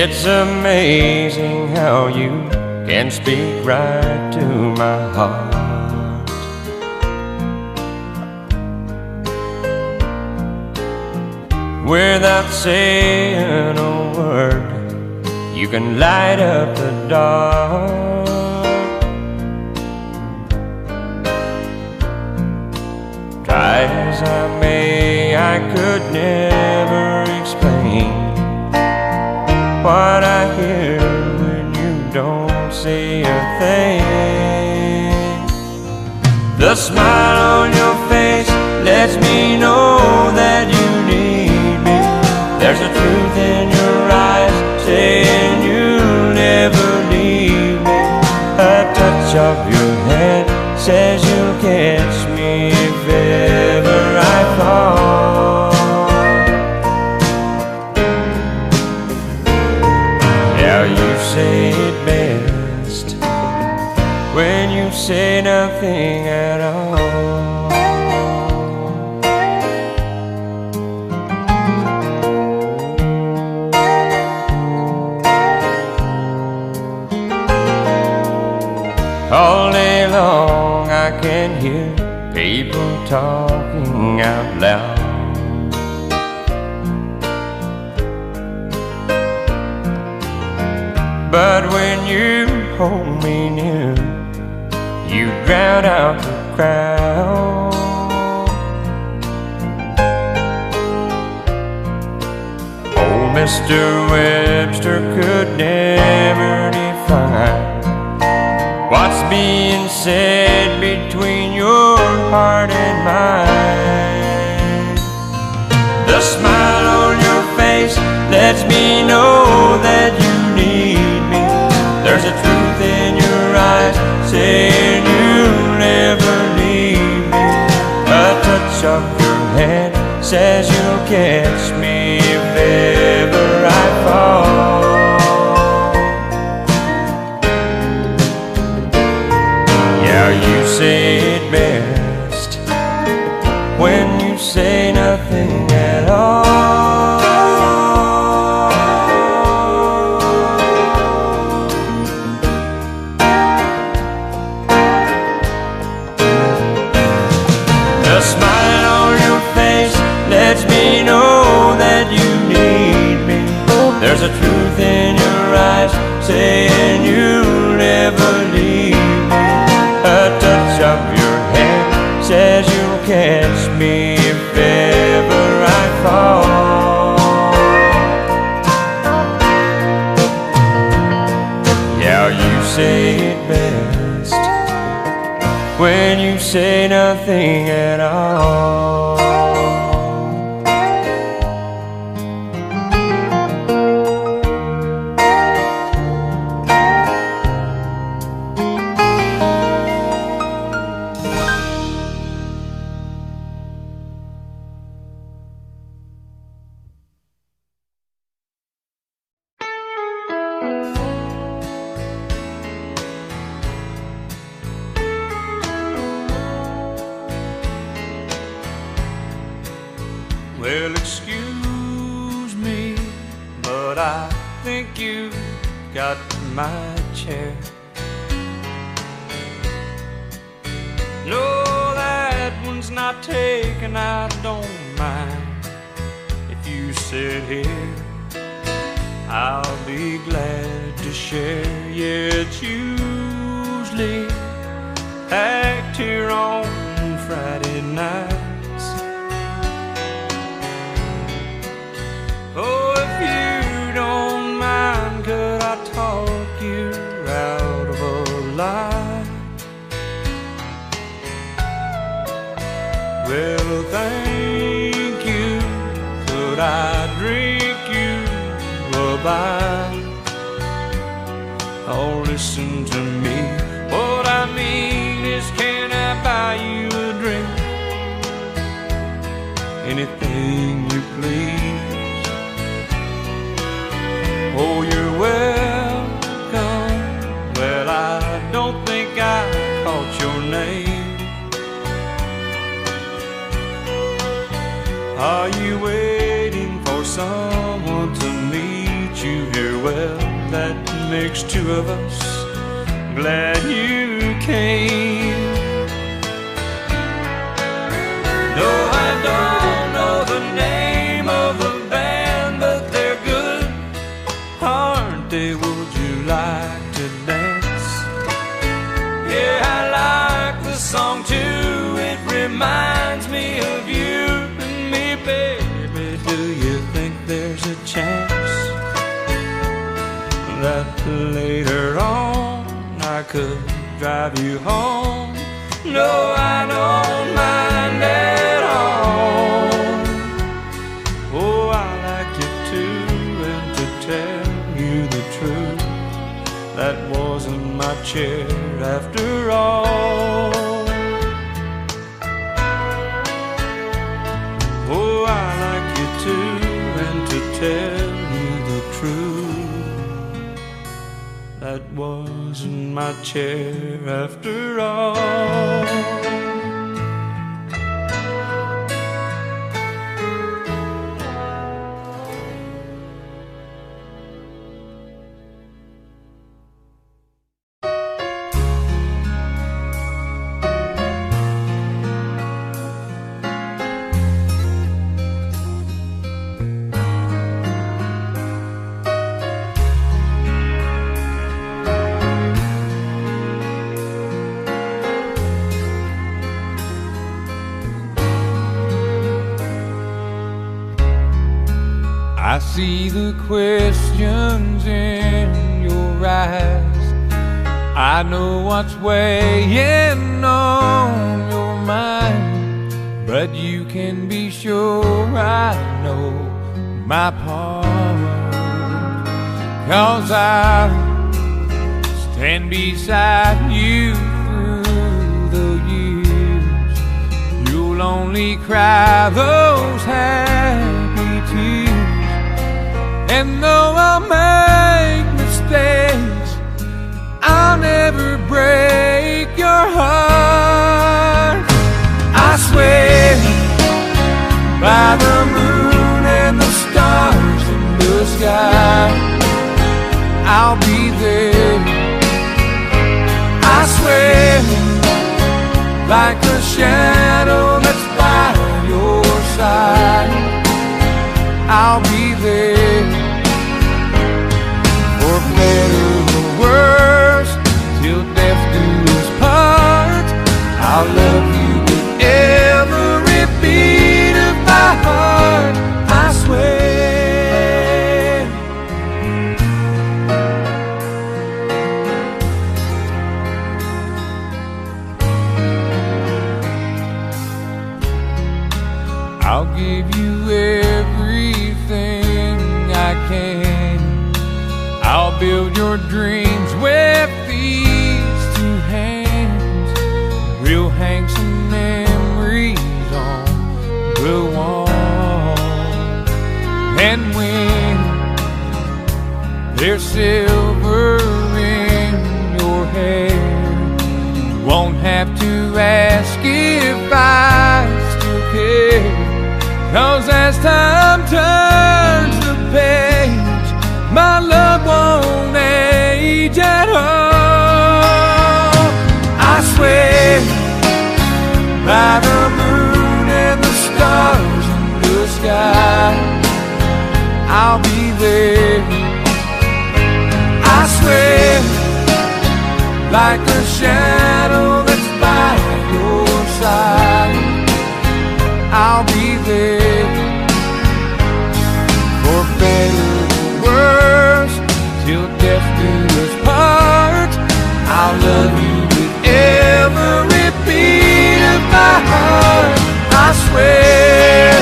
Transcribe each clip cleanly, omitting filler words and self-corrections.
It's amazing how you can speak right to my heart. Without saying a word, you can light up the dark. Try as I may, I could never explain what I hear when you don't say a thing. The smile on your face lets me know that you need me. There's a truth in your eyes saying you'll never leave me. A touch of your hand says you'll catch me if ever I fall. Now you say it best when you say nothing at all. All day long I can hear people talking out loud. But when you hold me near, you drown out the crowd. Old Mr. Webster could never define what's being said between your heart and mine. The smile on your face lets me know that you need me. There's a truth in your eyes saying you'll never leave me. A touch of your hand says you'll catch me if ever I fall. Now you say it best when you say nothing at all. The smile on your face lets me know that you need me. There's a truth in your eyes saying you'll never leave me. A touch of your hand says you'll catch me if ever I fall. Yeah, you say it best when you say nothing at all. Well, excuse me, but I think you got my chair. No, that one's not taken, I don't mind. If you sit here, I'll be glad to share. Yeah, it's usually packed here on Friday nights. Oh, if you don't mind, could I talk you out of a lie? Well, thank you. Could I drink you a bite? Oh, listen to me. What I mean is, can I buy you a drink? Anything you please. Oh, you're welcome. Well, I don't think I caught your name. Are you waiting for someone to meet you here? well, that makes two of us. Glad you came. No, I don't know the name of the band, but they're good, aren't they? Would you like to dance? Yeah, I like the song too. It reminds me of you and me, baby. Do you think there's a chance that later on I could drive you home? No, I don't mind at all. Oh, I like you too, and to tell you the truth, that wasn't my chair after all. Oh, I like you too, and to tell you the truth, that wasn't my chair after all. I see the questions in your eyes. I know what's weighing on your mind, but you can be sure I know my part. 'Cause I stand beside you through the years. You'll only cry those happy tears. And though I'll make mistakes, I'll never break your heart. I swear by the moon and the stars in the sky, I'll be there. I swear like a shadow that's by your side, I'll be there. For better or worse, till death do us part, I'll love you with every beat of my heart. I swear. I'll give you everything I can. I'll build your dreams with these two hands. We'll hang some memories on the wall. And when there's silver in your hair, you won't have to ask if I still care. 'Cause as time turns the page, my love won't age at all. I swear by the moon and the stars in the sky, I'll be there. I swear like a shadow that's by your side, I'll be there. For better or worse, till death do us part, I'll love you with every beat of my heart. I swear.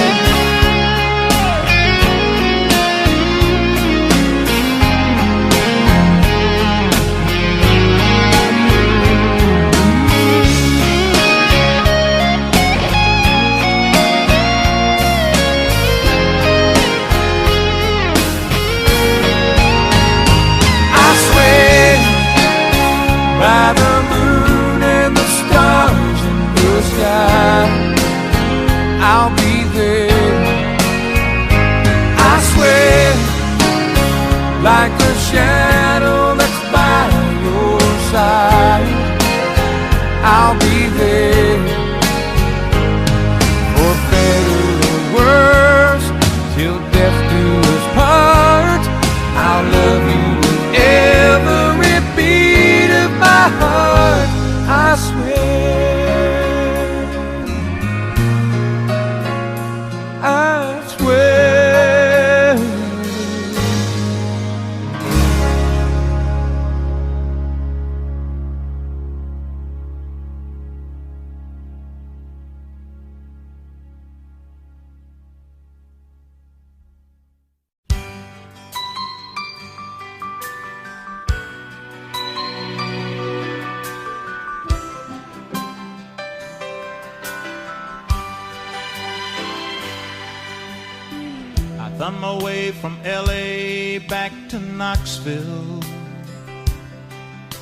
on my way from LA back to Knoxville,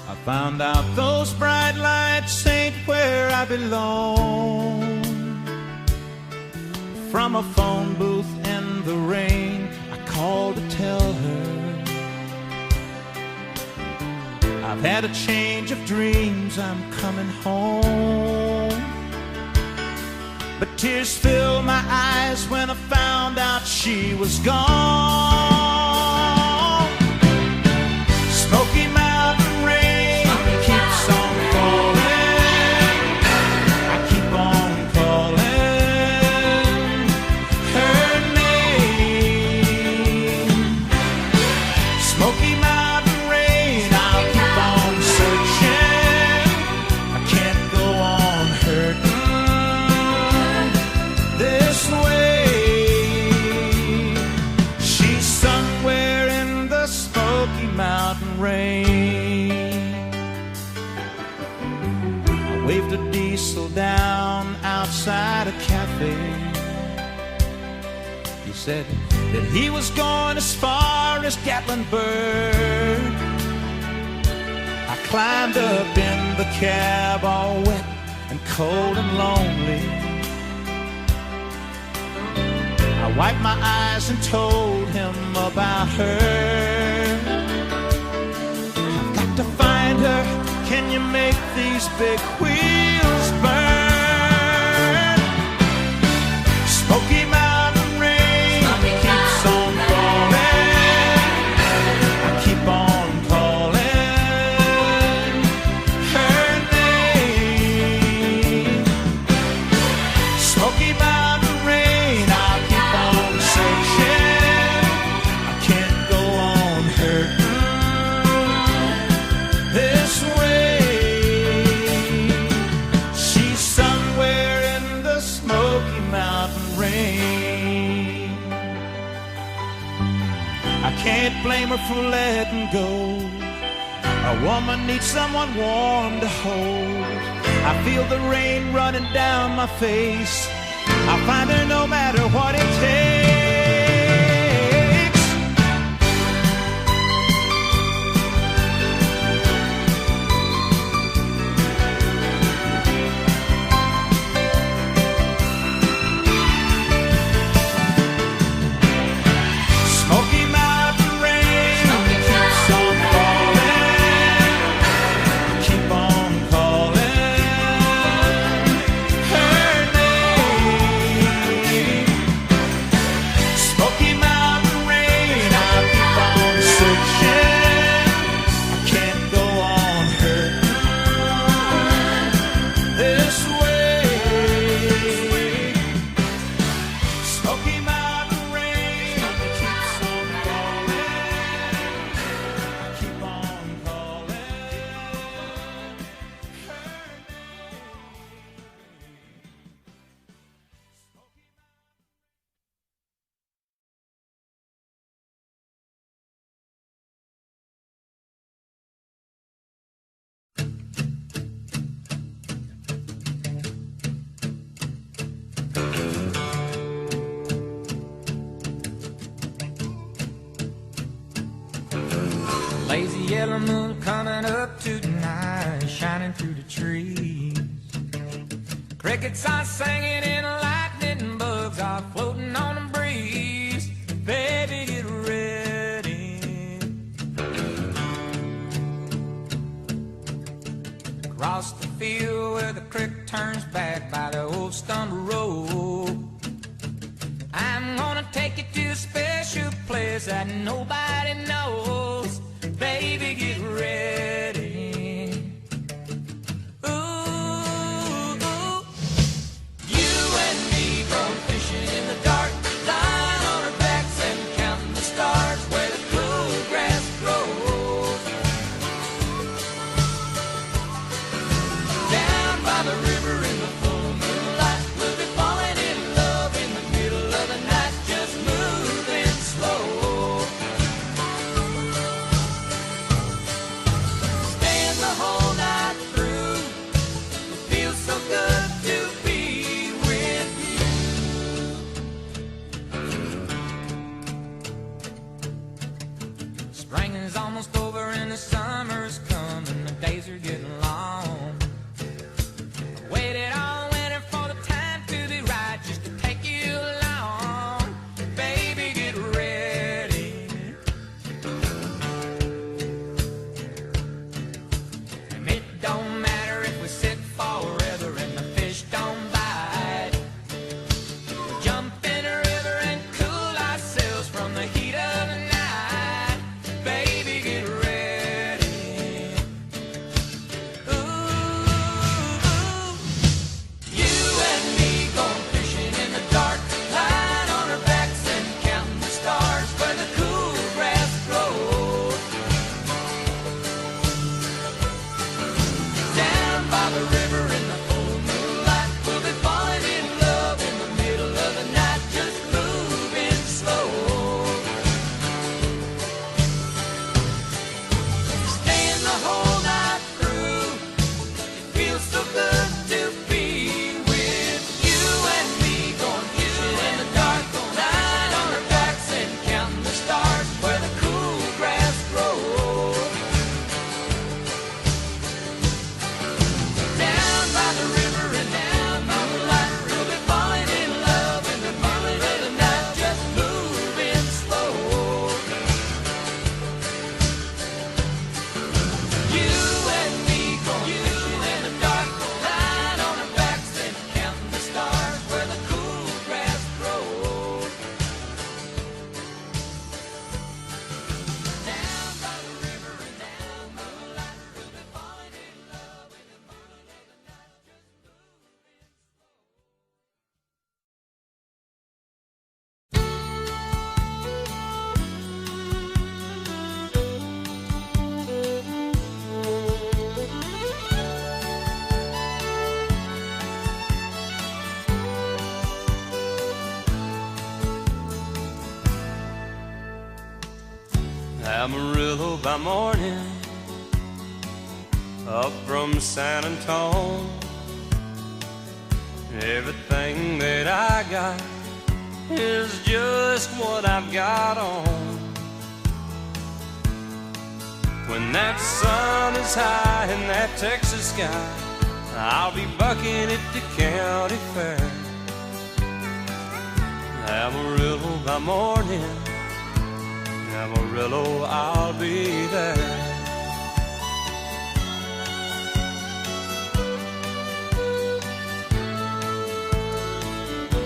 I found out those bright lights ain't where I belong. From a phone booth in the rain, I called to tell her I've had a change of dreams, I'm coming home. But tears filled my eyes when I found out she was gone. Smoky Mountain rain keeps on falling. I keep on calling her name. Smoky Mountain rain, I'll keep on searching. I can't go on hurting this way. She's somewhere in the Smoky Mountain rain. I waved a diesel down outside a cafe. He said that he was going as far as Gatlinburg. I climbed up in the cab all wet and cold and lonely. I wiped my eyes and told him about her. I've got to find her. Can you make these big wheels burn? Smoky Mountain rain keeps on falling. I keep on calling her name. Smoky Mountain rain, I'll keep on searching. I can't go on hurting this way. She's somewhere in the Smoky Mountain rain. I can't blame her for letting go. A woman needs someone warm to hold. I feel the rain running down my face. I'll find her no matter what it takes. Smoky Mountain rain keeps on falling. Keep on calling her name. Smoky Mountain rain, I'll keep on searching. I can't go on hurting this way. Smoky Mountain rain keeps on falling. I keep on calling her Lazy yellow moon coming up tonight, shining through the trees. Crickets are singing and lightning bugs are floating on the breeze. Baby, get ready. Across the field where the creek turns back by the old stumble road, I'm gonna take you to a special place that nobody knows. Baby, get ready. Ooh, you and me go fishing in the dark, lying on our backs and counting the stars where the cool grass grows. Down by the river in the full moonlight, we'll be falling in love in the middle of the night, just moving slow. the river in the full moonlight. We'll be falling in love in the middle of the night, just moving slow. Staying the whole night through. It feels so good to be with you and me, going fishing in the dark, lying on our backs and counting the stars where the cool grass grows. Down by the river and down by the light, we'll be falling in love in the middle of the night, just moving slow. You and me going fishing in the dark, lying on our backs and counting the stars where the cool grass grows. Down by the river and down by the light, we'll be falling in love in the middle of the night, just Amarillo by morning, up from San Antone. Everything that I got is just what I've got on. When that sun is high in that Texas sky, I'll be bucking at the county fair. Amarillo by morning, Amarillo, I'll be there.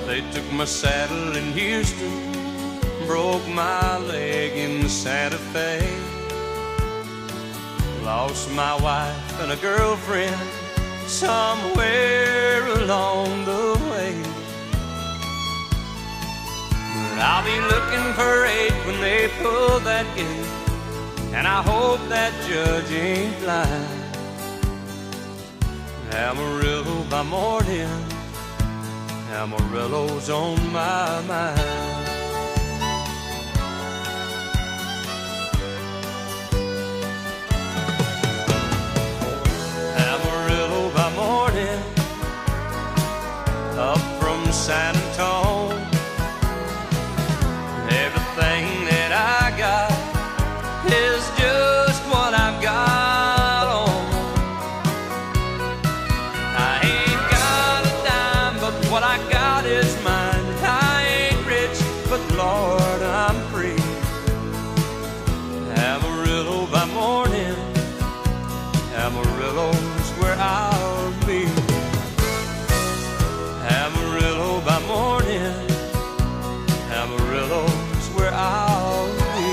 They took my saddle in Houston, broke my leg in Santa Fe. Lost my wife and a girlfriend somewhere along the way. But I'll be looking for 8 when they pull that gate, and I hope that judge ain't blind. Amarillo by morning, Amarillo's on my mind. Amarillo by morning, up from San Antone. Everything that I got is just what I've got on. I ain't got a dime, but what I got is mine. I ain't rich, but Lord, I'm free. Amarillo by morning, Amarillo's where I'll be. Amarillo by morning, Amarillo's where I'll be.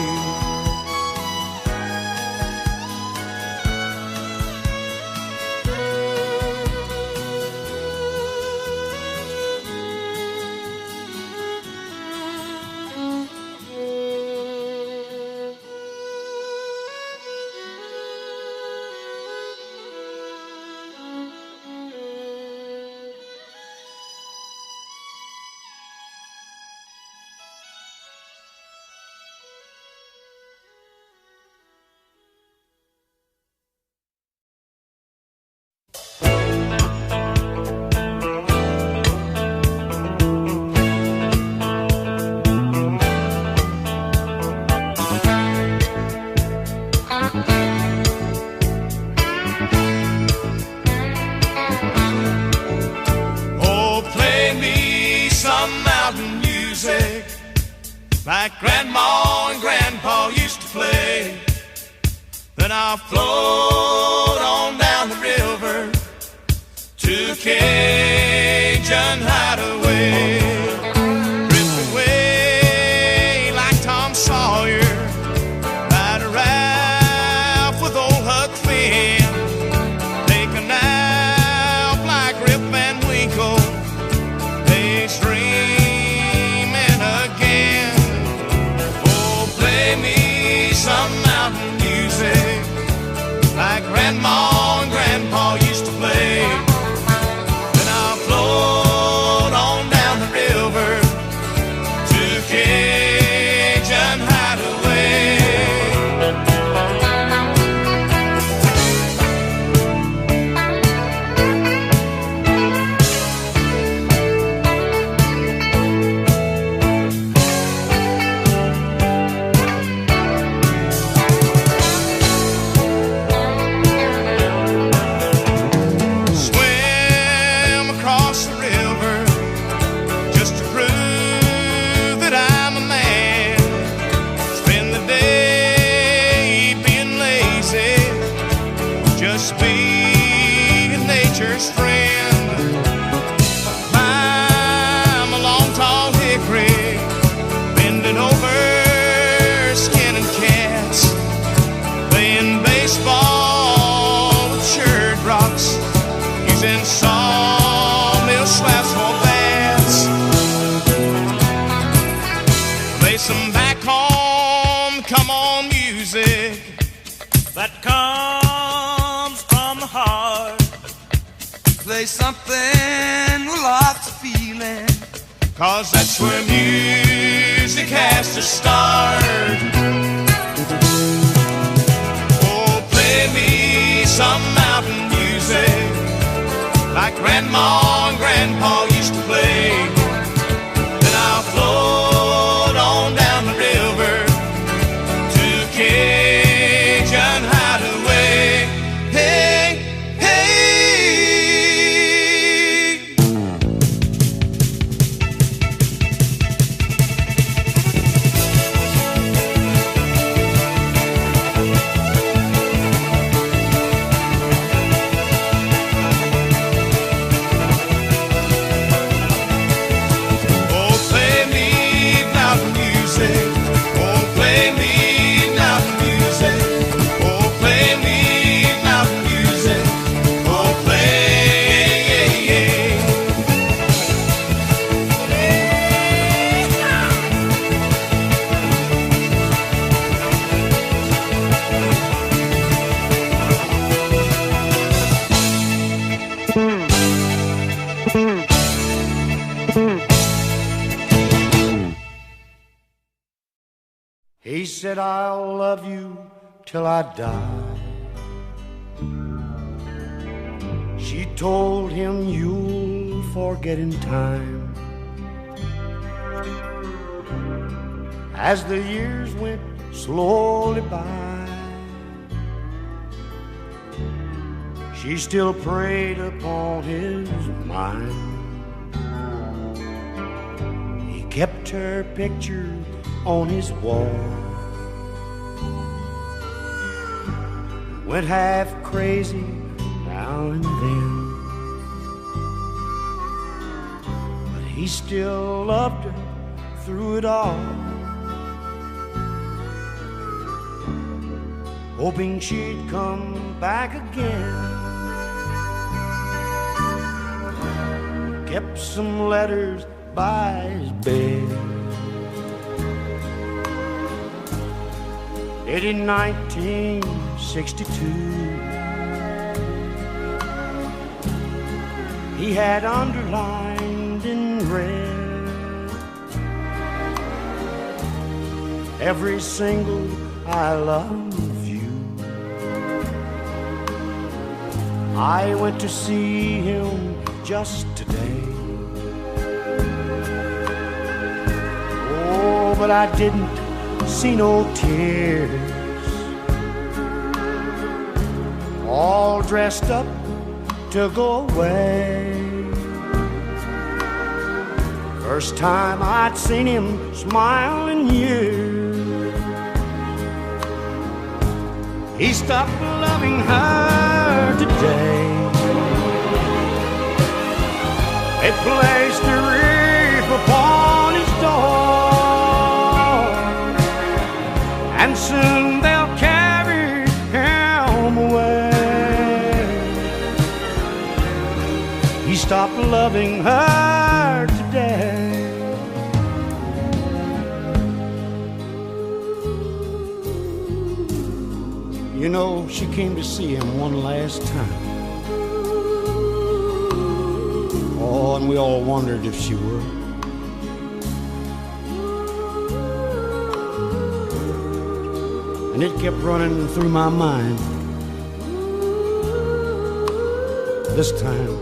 like Grandma and Grandpa used to play. Then I'll float on down the river to Cajun Hideaway. Drift away like Tom Sawyer, ride a raft with old Huck Finn, take a nap like Rip Van Winkle, daydreaming again. Oh, play me some mountain music like Grandma just being nature's friend. I'm a long, tall hickory, bending over, skinning cats, playing baseball with shirt rocks, using sawmill slabs for bats. Play some back home, come on music that comes from the heart. Play something with lots of feeling, 'cause that's where music has to start. Oh, play me some mountain music like Grandma and Grandpa used to play. Then I'll float on down the river to Cajun Hideaway. Hey, hey. Oh, play me mountain music. Oh, play me mountain music. Oh, play me mountain music. Oh, play. He said, I'll love you till I die. She told him, you'll forget in time. As the years went slowly by, she still preyed upon his mind. He kept her picture on his wall, went half crazy now and then, but he still loved her through it all, hoping she'd come back again. Kept some letters by his bed, dated in 1962. He had underlined in red every single I love you. I went to see him just today. Oh, but I didn't see no tears. All dressed up to go away. First time I'd seen him smile in years. He stopped loving her today. They placed a wreath upon his door, and soon they'll carry him away. He stopped loving her today. You know, she came to see him one last time. Oh, and we all wondered if she would. And it kept running through my mind. This time,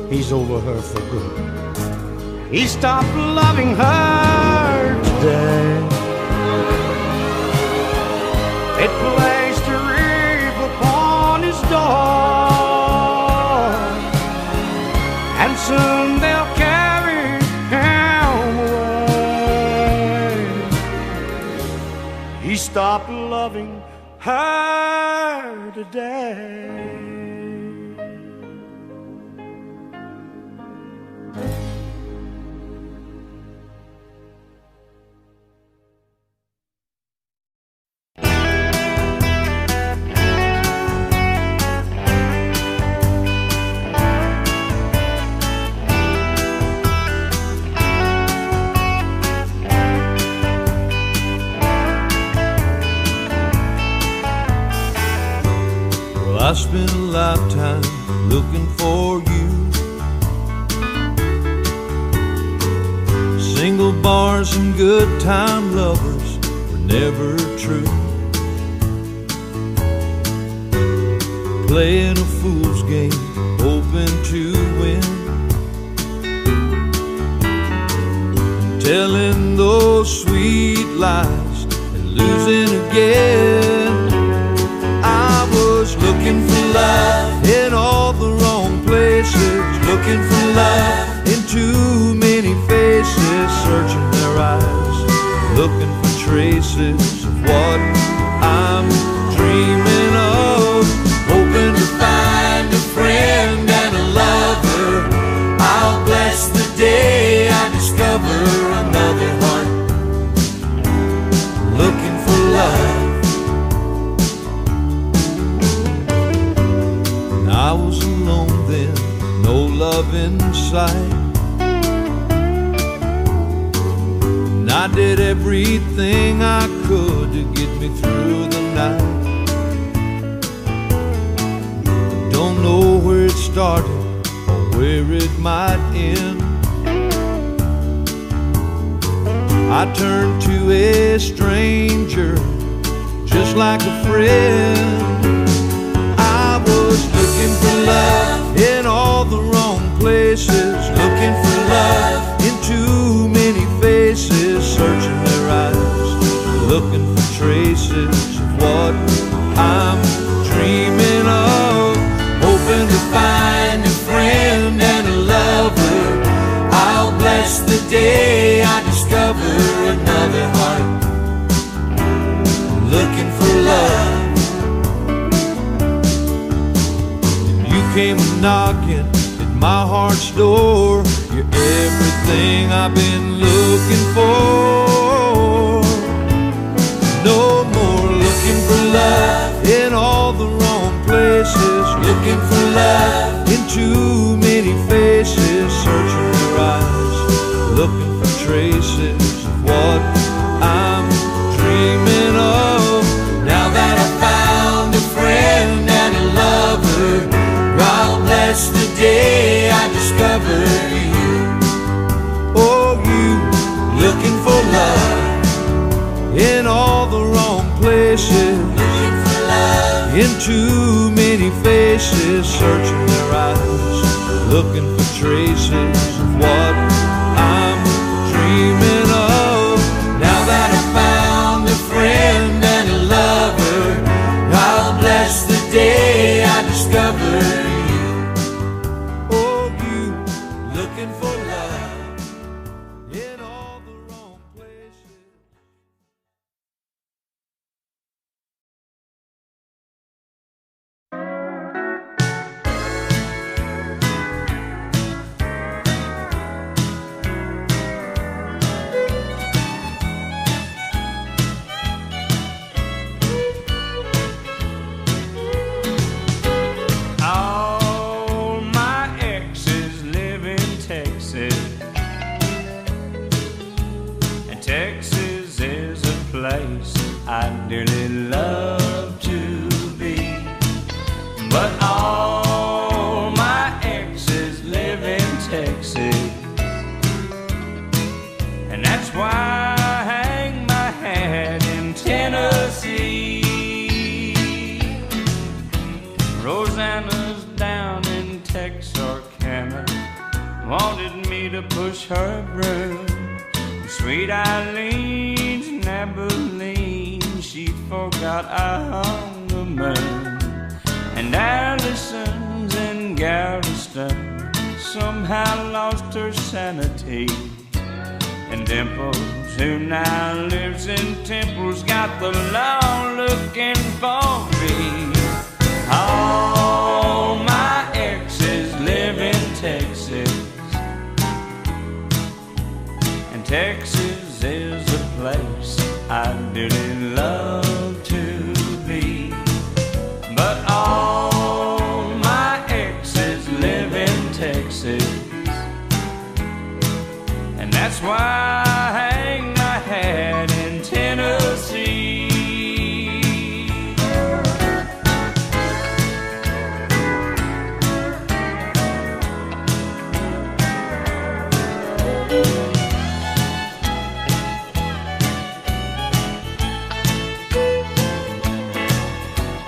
he's over her for good. He stopped loving her today. It placed a wreath upon his door, and soon they'll carry him away. He stopped loving her today. I spent a lifetime looking for you. Single bars and good time lovers were never true. Playing a fool's game, hoping to win. Telling those sweet lies and losing again. I was looking for love in all the wrong places, looking for love in too many faces, searching their eyes, looking for traces of what I'm dreaming of, hoping to find a friend and a lover. I'll bless the day I discover another heart looking for love. I was alone then, no love in sight. And I did everything I could to get me through the night. Don't know where it started or where it might end. I turned to a stranger just like a friend. I was looking for love in all the wrong places, looking for love in too many faces, searching their eyes, looking for traces of what I'm dreaming of, hoping to find a friend and a lover. I'll bless the day I discover another heart looking for love. Came knocking at my heart's door. You're everything I've been looking for. No more looking for love in all the wrong places, looking for love in too many faces, searching their eyes, looking for traces of what I'm dreaming of. Now that I found a friend and a lover, I'll bless the day I discover you. Oh, you looking for love in all the wrong places, looking for love in too many faces, searching their eyes, looking for traces of what I'm dreaming of. Now that I found a friend and a lover, I'll bless the day I discover. I'd dearly love to be, but all my exes live in Texas, and that's why I hang my hat in Tennessee. Rosanna's down in Texarkana, wanted me to push her broom. Sweet Eileen's in Abilene, she forgot I hung the moon. And Allison's in Galveston somehow lost her sanity. And Dimples, who now lives in Temple's, got the law looking for me. why I hang my hat in Tennessee.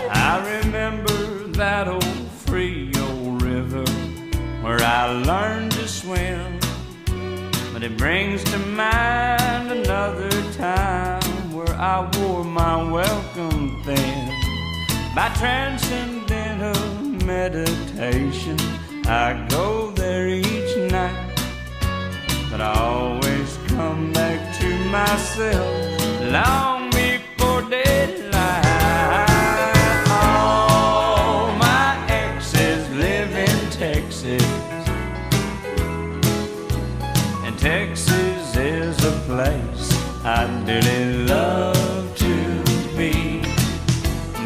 I remember that old Frio River where I learned to swim, but it brings to mind another time where I wore my welcome thin. By transcendental meditation, I go there each night, but I always come back to myself long before daylight. All my exes live in Texas, and Texas is a place I'd dearly love to be.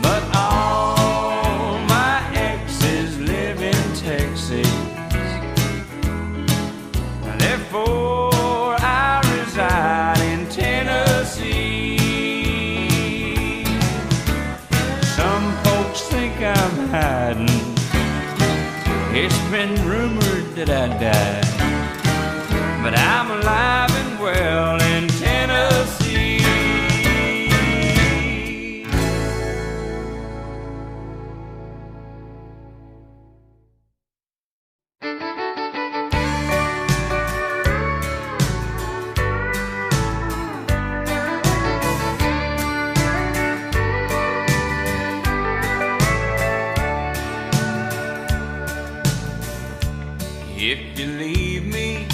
But all my exes live in Texas, therefore I reside in Tennessee. Some folks think I'm hiding, it's been rumored that I died, but I'm alive and well in Tennessee. If you leave me,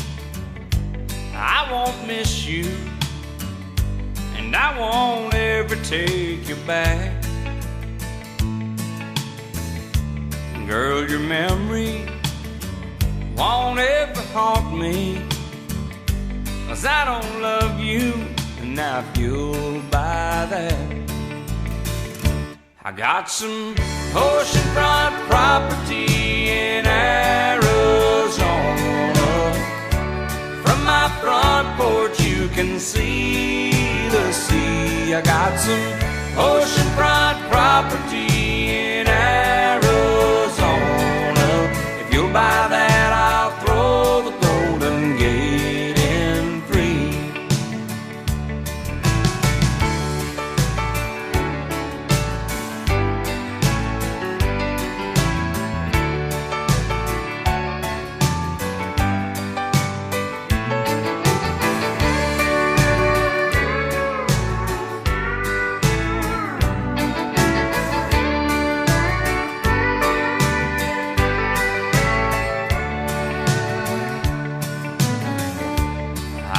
I won't miss you, and I won't ever take you back. Girl, your memory won't ever haunt me, 'cause I don't love you, and I feel by that. I got some oceanfront property in Arizona. From my front porch you can see the sea. I got some oceanfront property in Arizona. If you'll buy that, I'll throw the Golden Gate in free.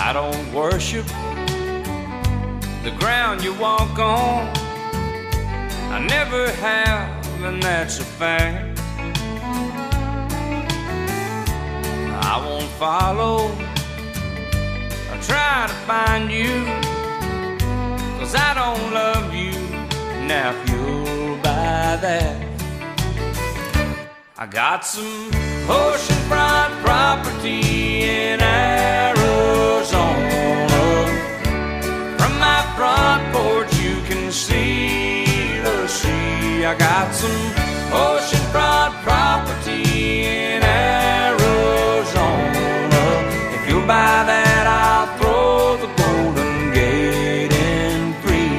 I don't worship the ground you walk on, I never have, and that's a fact. I won't follow or try to find you, 'cause I don't love you, now if you'll buy that. I got some oceanfront property in Arizona. From my front porch you can see the sea. I got some oceanfront property in Arizona. If you'll buy that, I'll throw the Golden Gate in free.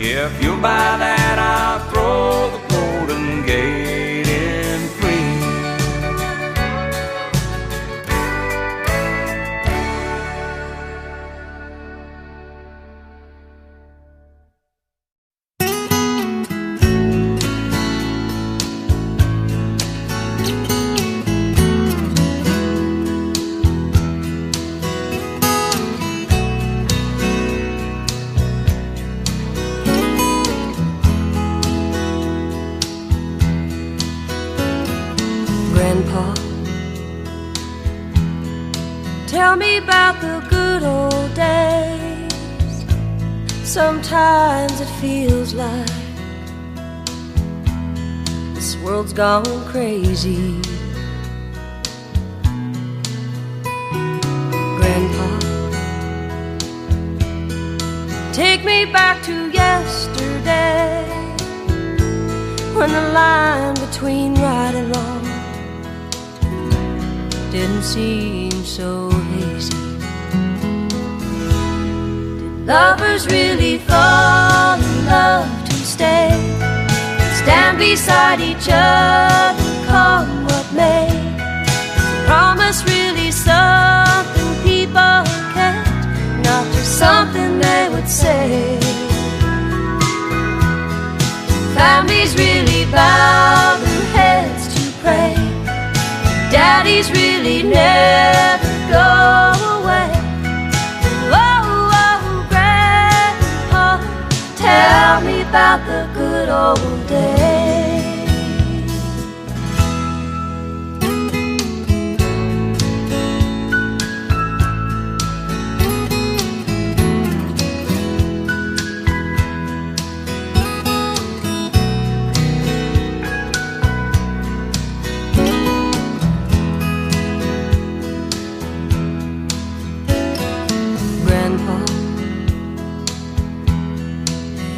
Yeah, if you'll buy that, I'll throw the Golden Gate in free. Grandpa, tell me about the good old days. Sometimes it feels like this world's gone crazy. take me back to yesterday, when the line between right and wrong didn't seem so hazy. Did lovers really fall in love to stay, stand beside each other, come what may? Is promise really something people kept, not just something they would say? Families really bow their heads to pray, daddies really never go away. Oh, oh, Grandpa, tell me about the good old days.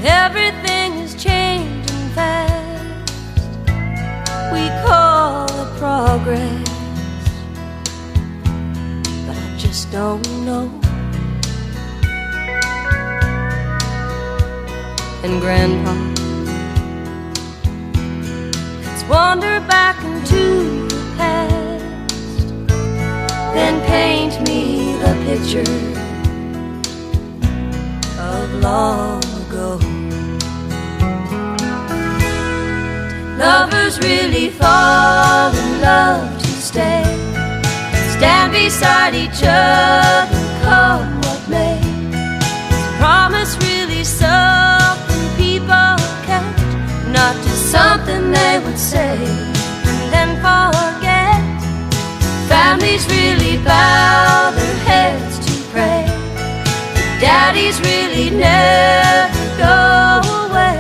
Everything is changing fast, we call it progress, but I just don't know. And Grandpa, let's wander back into the past, then paint me the picture of long ago. Lovers really fall in love to stay, stand beside each other, come what may? Is promise really something people kept, not just something they would say and then forget? Families really bow their heads to pray, daddies really never go away.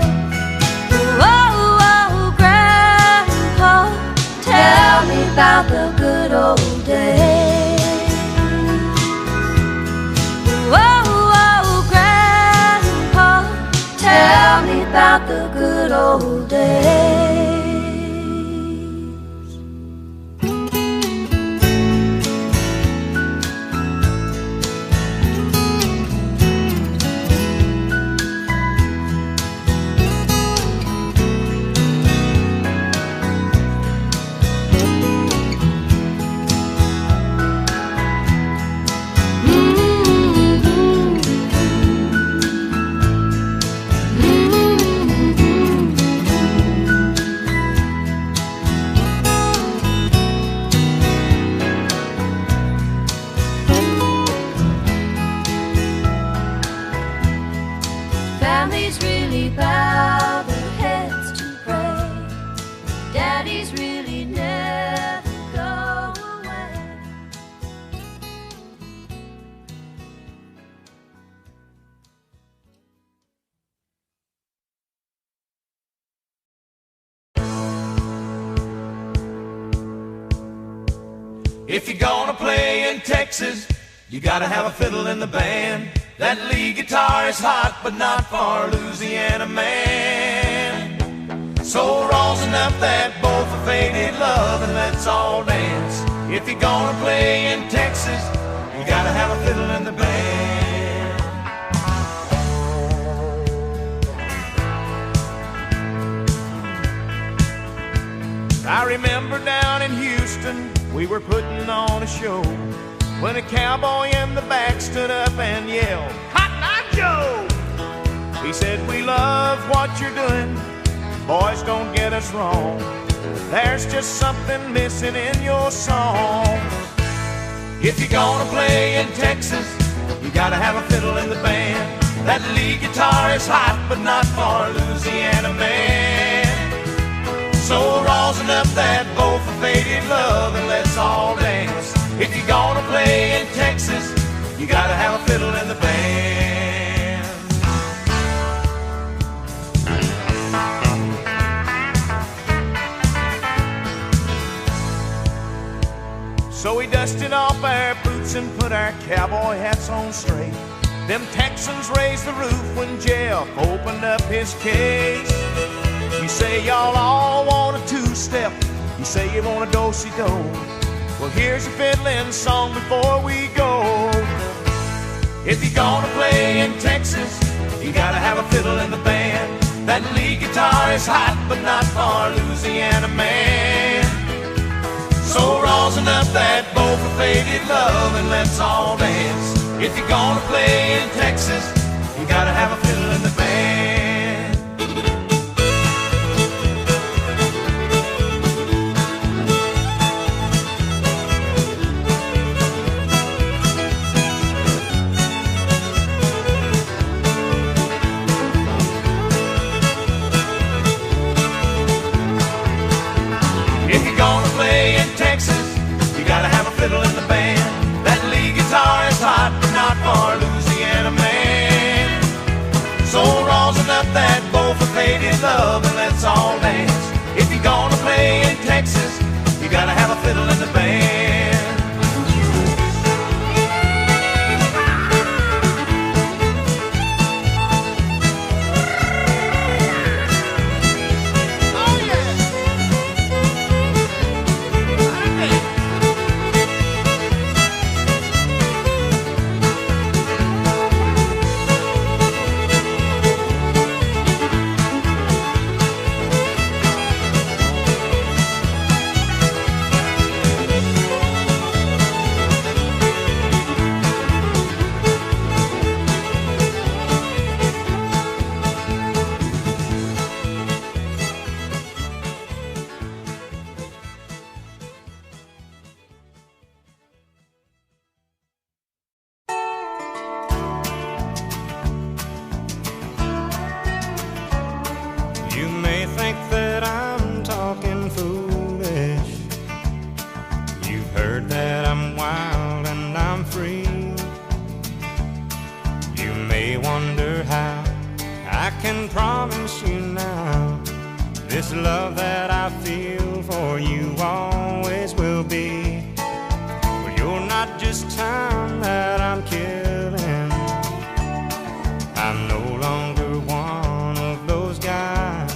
Tell me about the good old days. Whoa, whoa, Grandpa, tell me about the good old days. Families really bow their heads to pray, daddies really never go away. If you're gonna play in Texas, you gotta have a fiddle in the band. That lead guitar is hot, but not for Louisiana man. So raw's enough that both are faded love, and let's all dance. If you're gonna play in Texas, you gotta have a fiddle in the band. I remember down in Houston, we were putting on a show, when a cowboy in the back stood up and yelled, "Cotton Eye Joe!" He said, "We love what you're doing, boys, don't get us wrong. There's just something missing in your song. If you're gonna play in Texas, you gotta have a fiddle in the band. That lead guitar is hot, but not for Louisiana man. So raw's enough that both are faded love, and let's all dance. If you're gonna play in Texas, you gotta have a fiddle in the band." So we dusted off our boots and put our cowboy hats on straight, Them Texans raised the roof when Jeff opened up his case. You say y'all all want a two-step, you say you want a do-si-do. Well, here's a fiddling song before we go. If you're gonna play in Texas, you gotta have a fiddle in the band. That lead guitar is hot, but not for Louisiana man. So rosin up that bow for faded love and let's all dance. If you're gonna play in Texas, you gotta have a fiddle in the band. If you're gonna play in Texas, you gotta have a fiddle in the band. That lead guitar is hot, but not for Louisiana man. So rosin up that bow for faded love and let's all dance. If you're gonna play in Texas, you gotta have a fiddle in the band. You may think that I'm talking foolish. You've heard that I'm wild and I'm free. You may wonder how I can promise you now this love that I feel for you always will be. But you're not just time that I'm killing. I'm no longer one of those guys.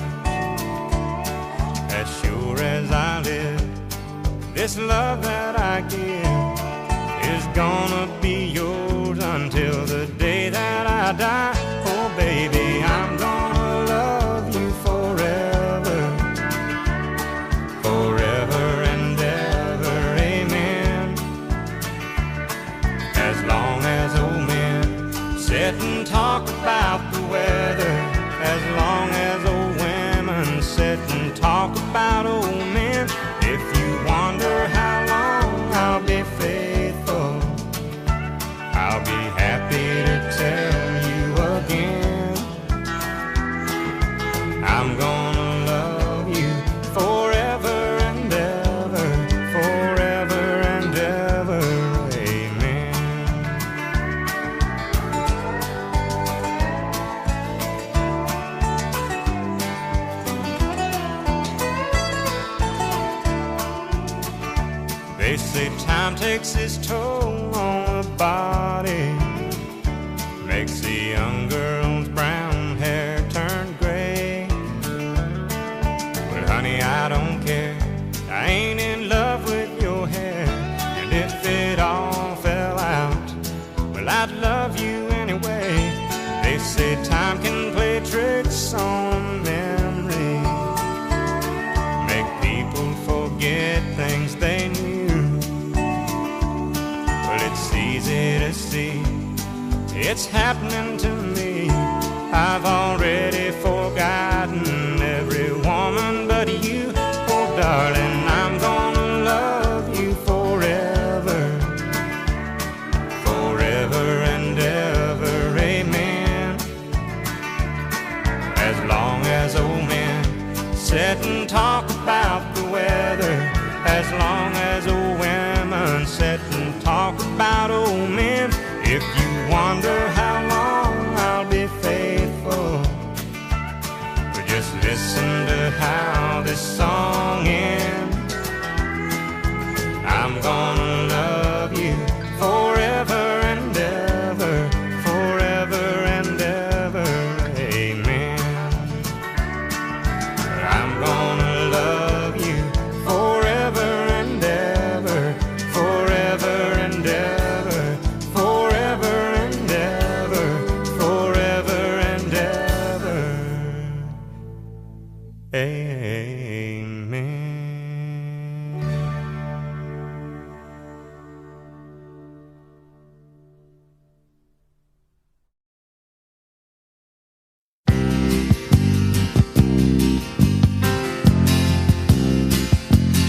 As sure as I live, this love that I give is gonna be yours until the day that I die. Oh baby, I'm gonna love you forever, forever and ever, amen. As long as old men sit and talk about the weather, as long as old women sit and talk about old men. If you wonder how long I'll be faithful, I'll be happy to tell you again. I'm gonna love you forever and ever, forever and ever, amen. They say time takes its toll on the body, makes the young girl's brown hair turn gray. But honey, I don't care, I ain't in love with your hair. And if it all fell out, well, I'd love you anyway. They say time can play tricks on memory, make people forget things they knew. It's easy to see, it's happening to me. I've already forgotten every woman but you. Oh darling, I'm gonna love you forever, forever and ever, amen. As long as old men sit and talk about the weather, as long as old women sit and talk about old men. If you wonder how long I'll be faithful,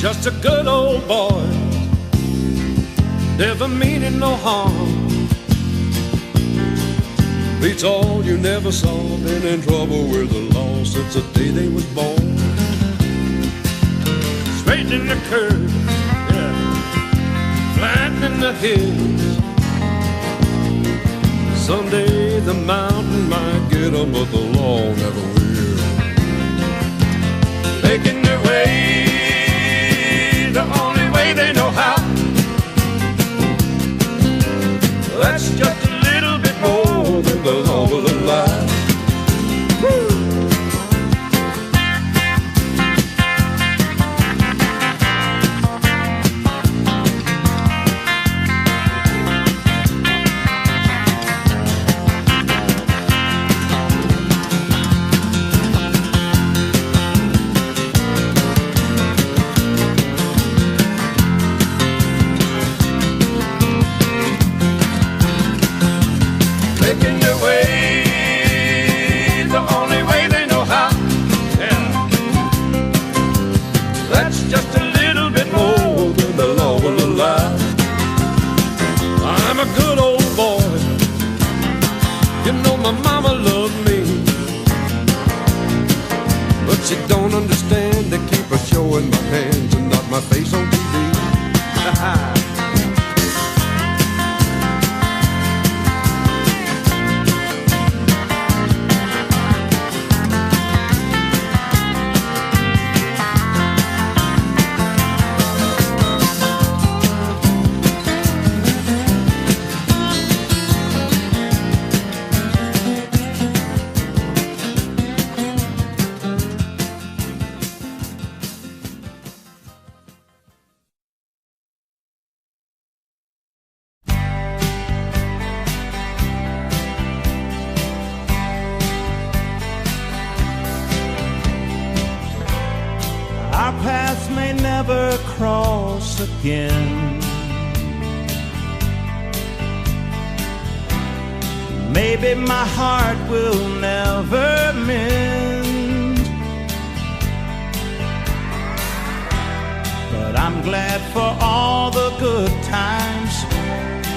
just a good old boy, never meaning no harm. Beats all you never saw, been in trouble with the law since the day they was born. Straightening the curve, yeah, flattening the hills. Someday the mountain might get 'em, but the law never will. Making their way the only way they know how. That's just a little bit more than the law will allow. She don't understand, they keep her showing my hands and not my face on TV. Our paths may never cross again. Maybe my heart will never mend, but I'm glad for all the good times,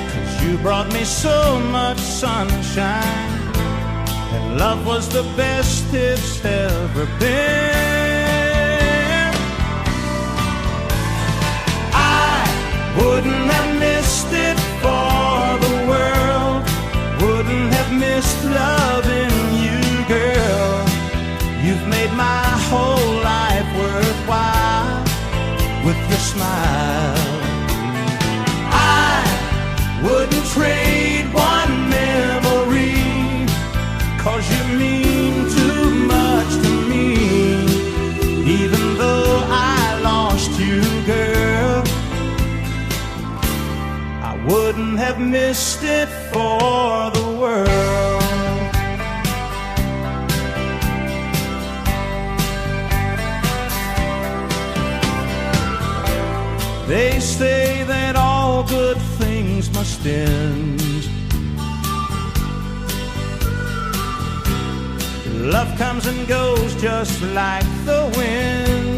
'cause you brought me so much sunshine, and love was the best it's ever been. Wouldn't have missed it for the world, wouldn't have missed loving you, girl. You've made my whole life worthwhile with your smile. I wouldn't trade one memory, 'cause you mean too much to me. Even though I lost you, girl, wouldn't have missed it for the world. They say that all good things must end. Love comes and goes just like the wind.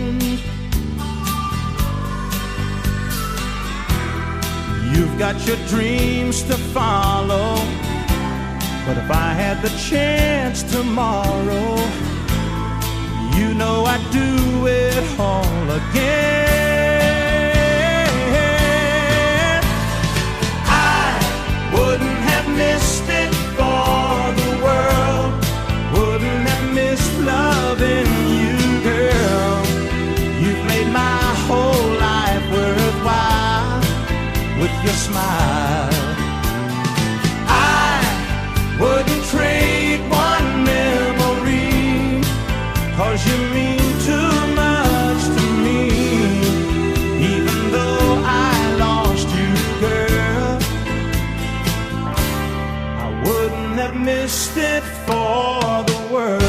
You've got your dreams to follow, but if I had the chance tomorrow, you know I'd do it all again. I wouldn't have missed it for the world, wouldn't have missed loving you, girl. You've made my whole life worthwhile with your smile. I wouldn't trade one memory, 'cause you mean too much to me. Even though I lost you, girl, I wouldn't have missed it for the world.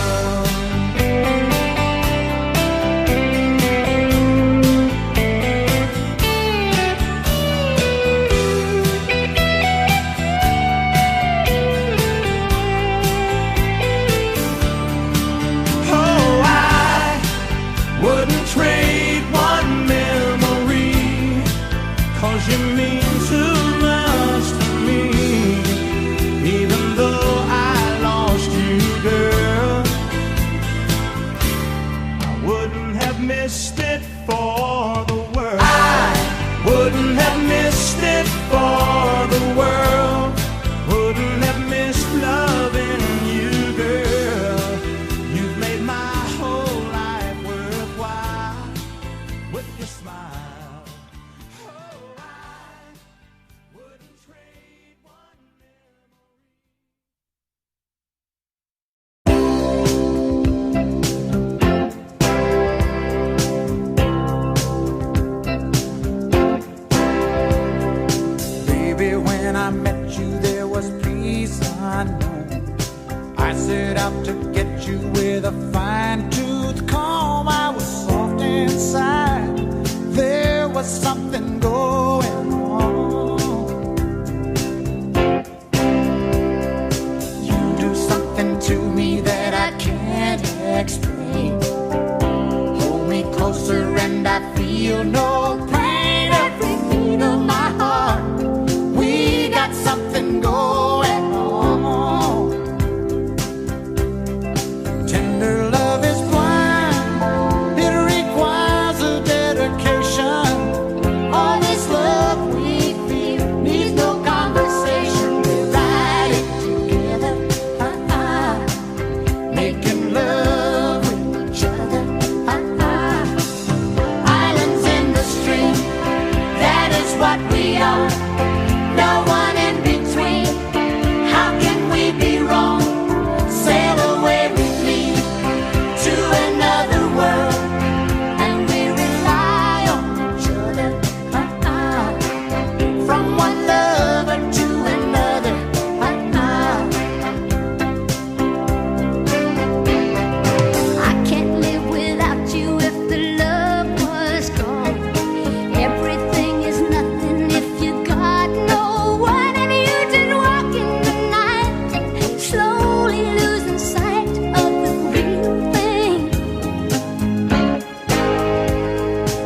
for the world. I wouldn't have missed it for the world. Wouldn't have missed loving you, girl. You've made my whole life worthwhile with your smile. Oh, I wouldn't trade one Baby, when I met you, there was peace unknown. I set out to get you with a fine-tooth comb. I was soft inside. There was something going on. You do something to me that I can't explain. Hold me closer and I feel no pain. Every beat of my heart, we got something going on. Tender love is blind. It requires a dedication. All this love we feel needs no conversation. We ride it together, making love with each other. Islands in the stream, that is what we are. No one in between. How can we be wrong? Sail away with me to another world, and we rely on each other. From one lover to another. I can't live without you if the love was gone. Everything is nothing if you got no one. And you just walk in the night, slowly losing sight of the real thing.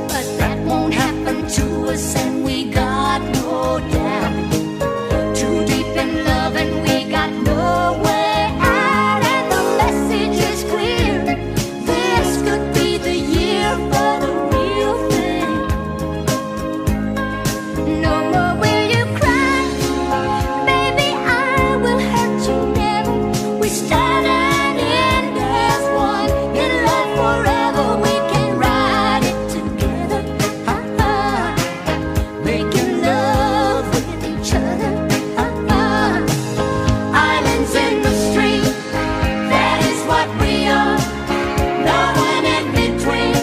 But that won't happen to us, and we got no doubt. Too deep in love, and we got no way out. And the message is clear. This could be the year for the real thing. No more will you cry, baby, I will hurt you never. We start and end as one. In love forever, we can ride it together, making love with each other. Islands in the stream, that is what we are. No one in between.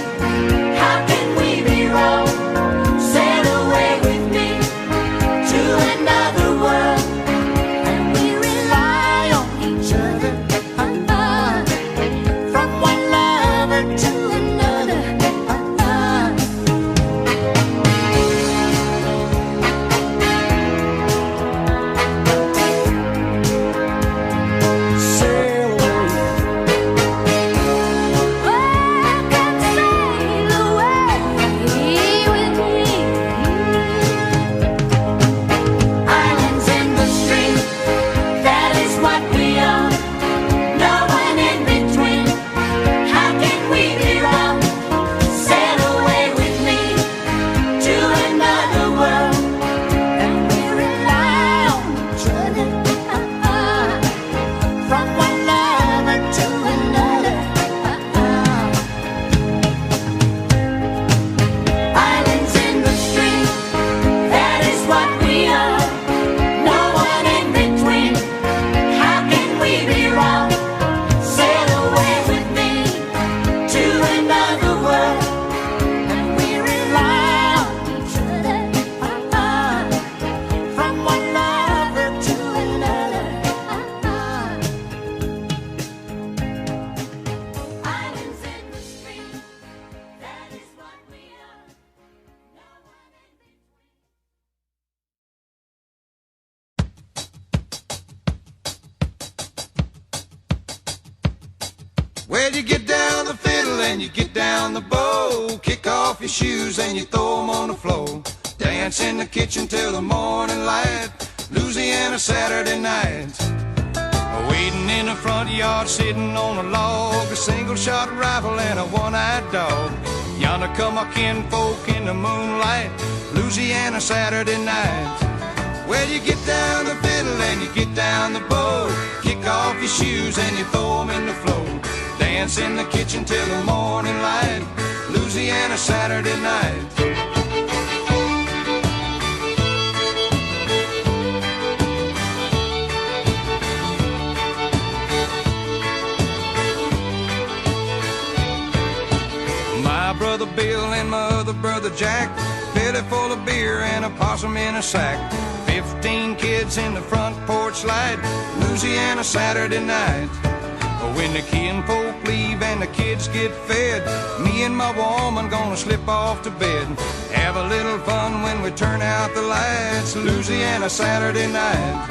How can we be wrong? Sail away with me to another world, and we rely on each other. From one lover to another. Sail away. Welcome, sail away with me. Islands in the stream, that is what we are. No one in between. How can we be wrong? Sail away with me to another world, and we rely on each other. From one lover to another. Islands in the stream, that is what we are. No one in between. How can we be wrong? Sail away with me to another world, and we rely on each other. From one lover to another. Islands in the stream, that is what we are. No one in between. Well, you get down the fiddle and you get down the bow. Kick off your shoes and you throw 'em on the floor. Dance in the kitchen till the morning light. Louisiana Saturday night. Waiting in the front yard, sitting on a log. A single shot rifle and a one-eyed dog. Yonder come my kinfolk in the moonlight, Louisiana Saturday night. Well, you get down the fiddle and you get down the bow, kick off your shoes and you throw them in the floor. Dance in the kitchen till the morning light, Louisiana Saturday night. My brother Bill and my other brother Jack, belly full of beer and a possum in a sack. 15 kids in the front porch light, Louisiana Saturday night. When the kinfolk leave and the kids get fed, me and my woman gonna slip off to bed. Have a little fun when we turn out the lights, Louisiana Saturday night.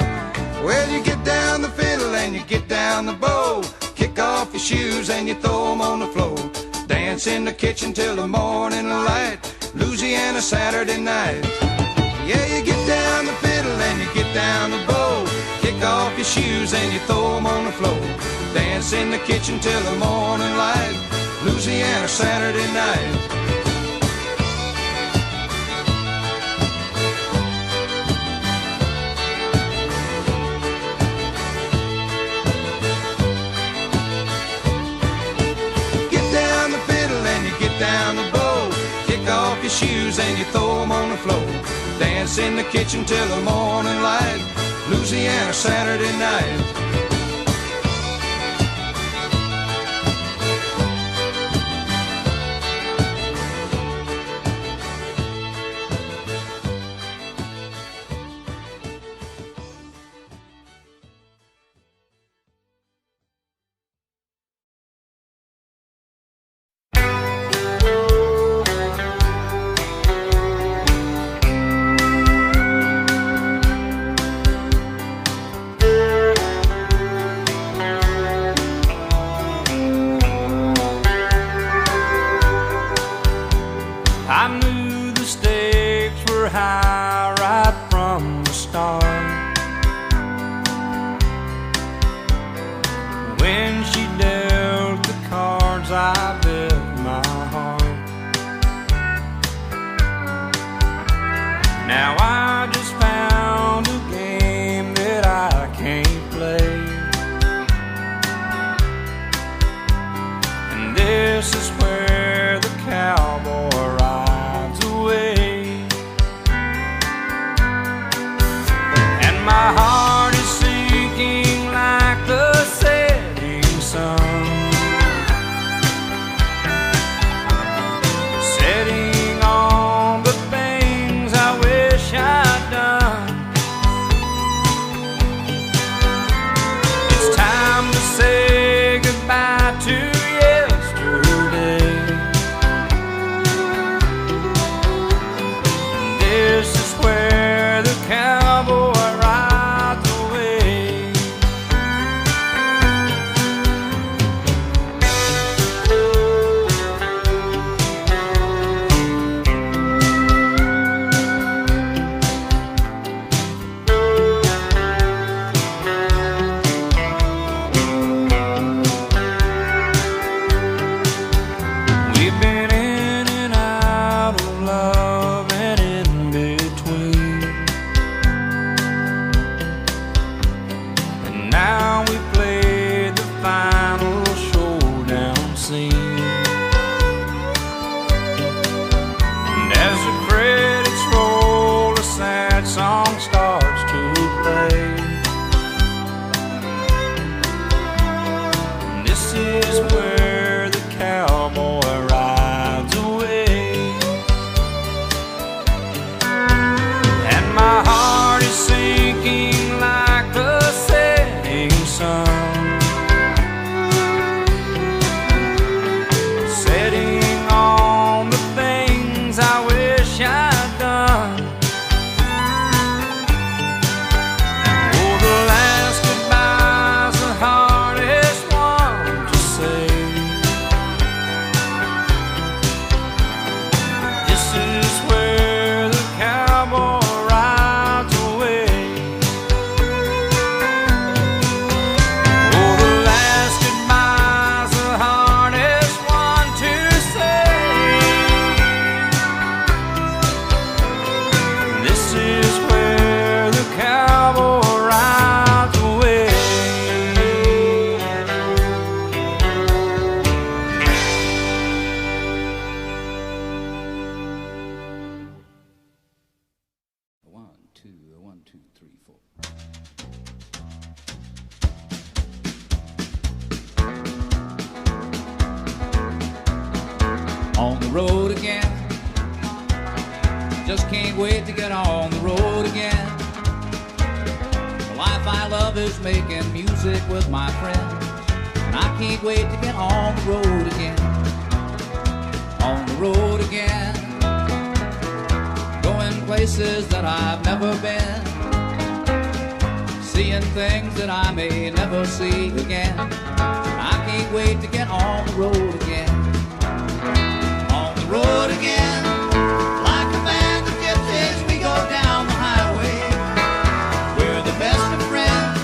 Well, you get down the fiddle and you get down the bow, kick off your shoes and you throw them on the floor. Dance in the kitchen till the morning light, Louisiana Saturday night. Yeah, you get down the fiddle and you get down the bow, kick off your shoes and you throw them on the floor. Dance in the kitchen till the morning light, Louisiana Saturday night. Get down the fiddle and you get down the bow, kick off your shoes and you throw them on the floor. Dance in the kitchen till the morning light, Louisiana Saturday night. I knew the stakes were high right from the start. When she dealt the cards, I bet my heart. Now I just found a game that I can't play, and this is where the cowboy rides away. And my heart is sinking like the setting sun, setting on the things I wish I 2, 3, 4. On the road again. Just can't wait to get on the road again. The life I love is making music with my friends, and I can't wait to get on the road again. On the road again. Going places that I've never been, seeing things that I may never see again. I can't wait to get on the road again. On the road again. Like a band of gypsies, we go down the highway. We're the best of friends,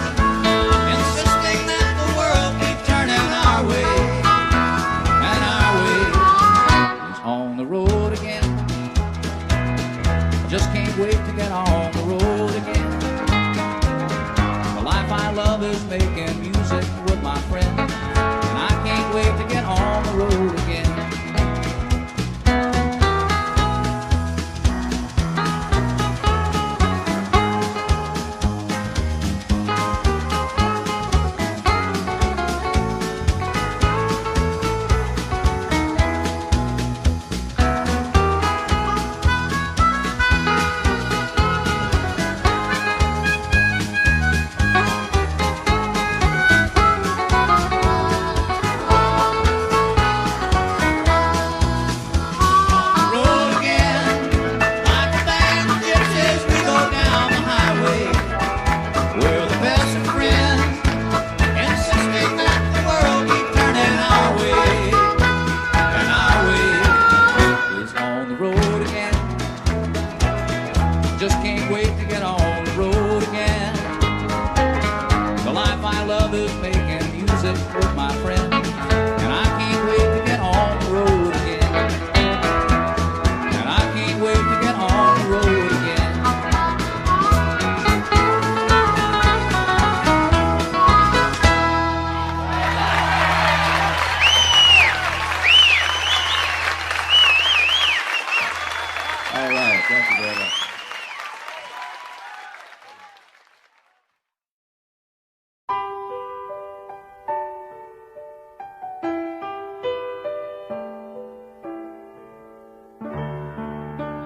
insisting that the world keep turning our way. And our way is on the road again. Just can't wait to get on the road again. The life I love is making music with my friends, and I can't wait to get on the road again.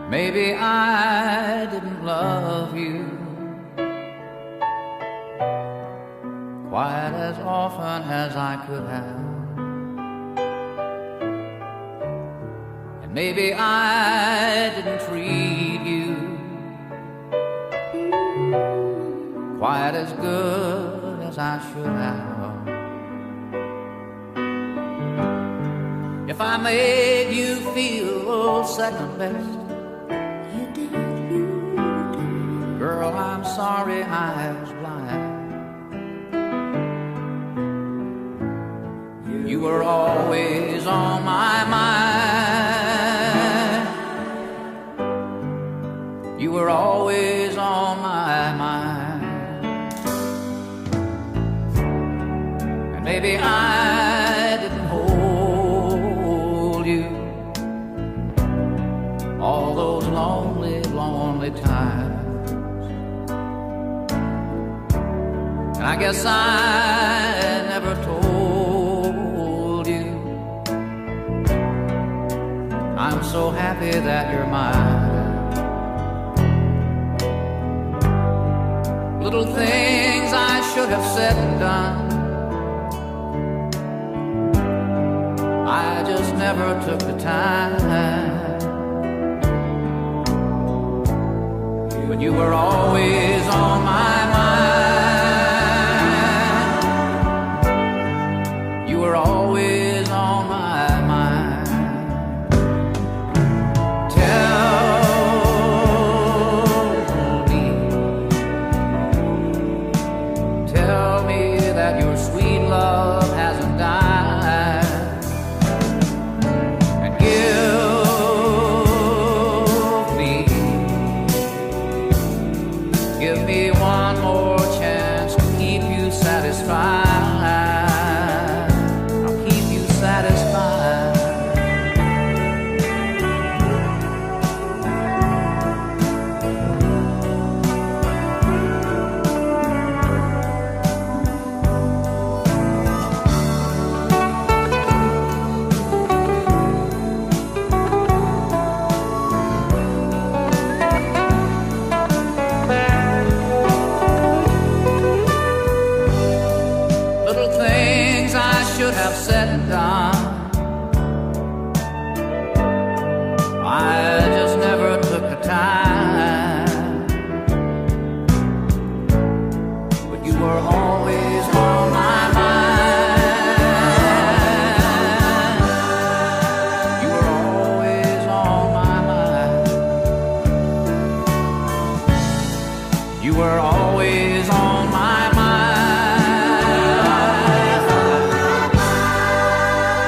Maybe I didn't love you quite as often as I could have, and maybe I didn't treat you quite as good as I should have. If I made you feel second best, girl, I'm sorry I was blind. You were always on my mind. You were always on my mind. And maybe I didn't hold you all those lonely, lonely times. I guess I never told you I'm so happy that you're mine. Little things I should have said and done, I just never took the time. But you were always on my mind. You were always on my mind. Tell me that your sweet love hasn't died, and give me were always on my mind.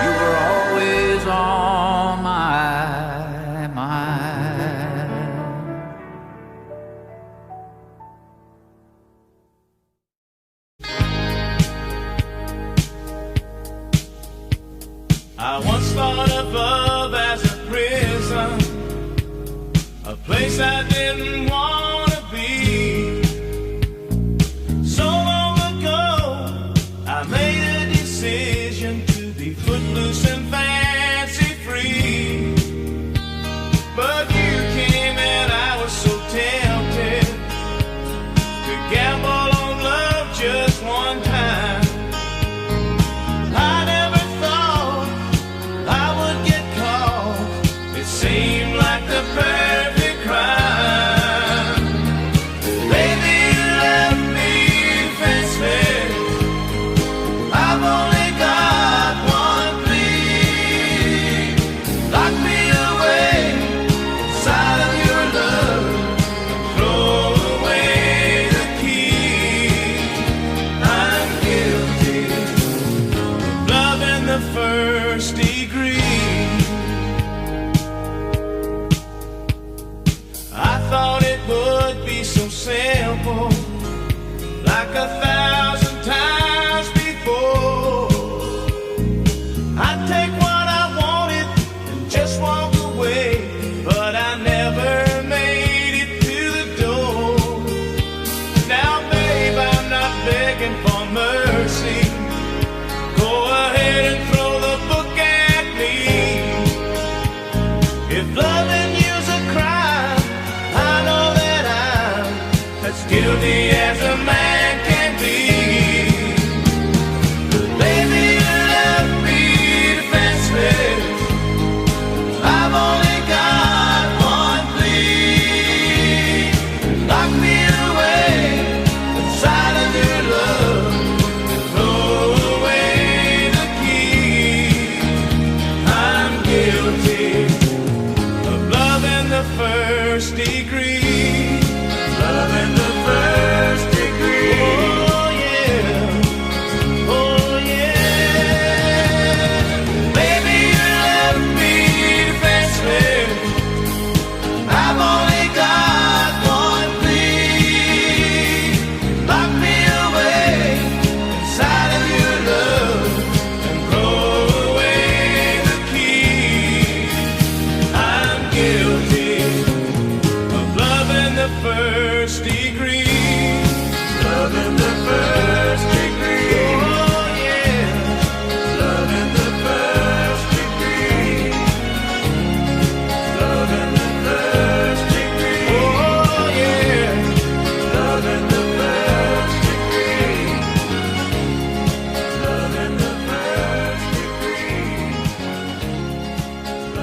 You were always on my mind. I once thought of love as a prison, a place I didn't want to be. So long ago, I made a decision to be footloose and fancy free. But you came and I was so tempted to gamble on love just one time. I never thought I would get caught. It seemed like the perfect crime. Baby, you left me defenseless. I've only got one plea. Lock me away inside of your love. Throw away the key. I'm guilty of love in the first degree. I thought it would be so simple, like 1,000 times before. I'd take what I wanted and just walk away, but I never made it to the door. Now, babe, I'm not begging for mercy. Go ahead and throw the book at me. If loving you's a crime, I know that I'm as guilty as a man can be. But baby, you left me defenseless. I've only got one plea. Lock me away inside of your love and throw away the key. I'm guilty of love in the first degree. Love in the first degree. Oh yeah. Oh yeah. Baby, you left me defenseless. I've only got one plea. Lock me away inside of your love and throw away the key. I'm guilty of love in the first degree. Love in the first degree. Oh yeah. Love in the first degree. Love in the first degree. Oh yeah. Love in the first degree. Love in the first degree.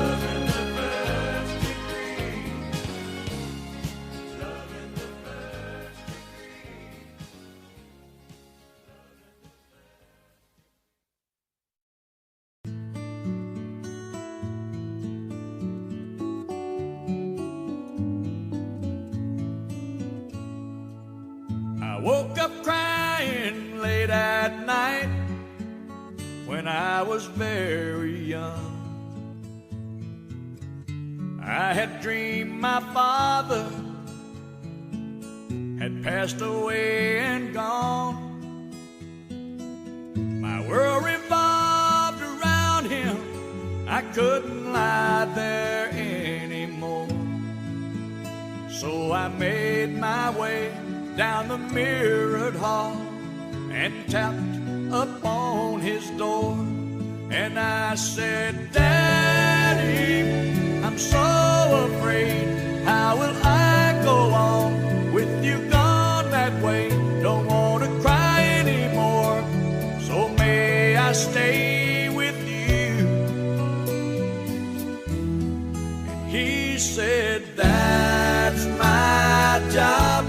Love in the first degree. Love in the first I woke up crying late at night when I was very young. I had dreamed my father had passed away and gone. My world revolved around him. I couldn't lie there anymore. So I made my way down the mirrored hall and tapped upon his door. And I said, Daddy, I'm so afraid. How will I go on with you gone that way? Don't want to cry anymore, so may I stay with you? And he said, that's my job.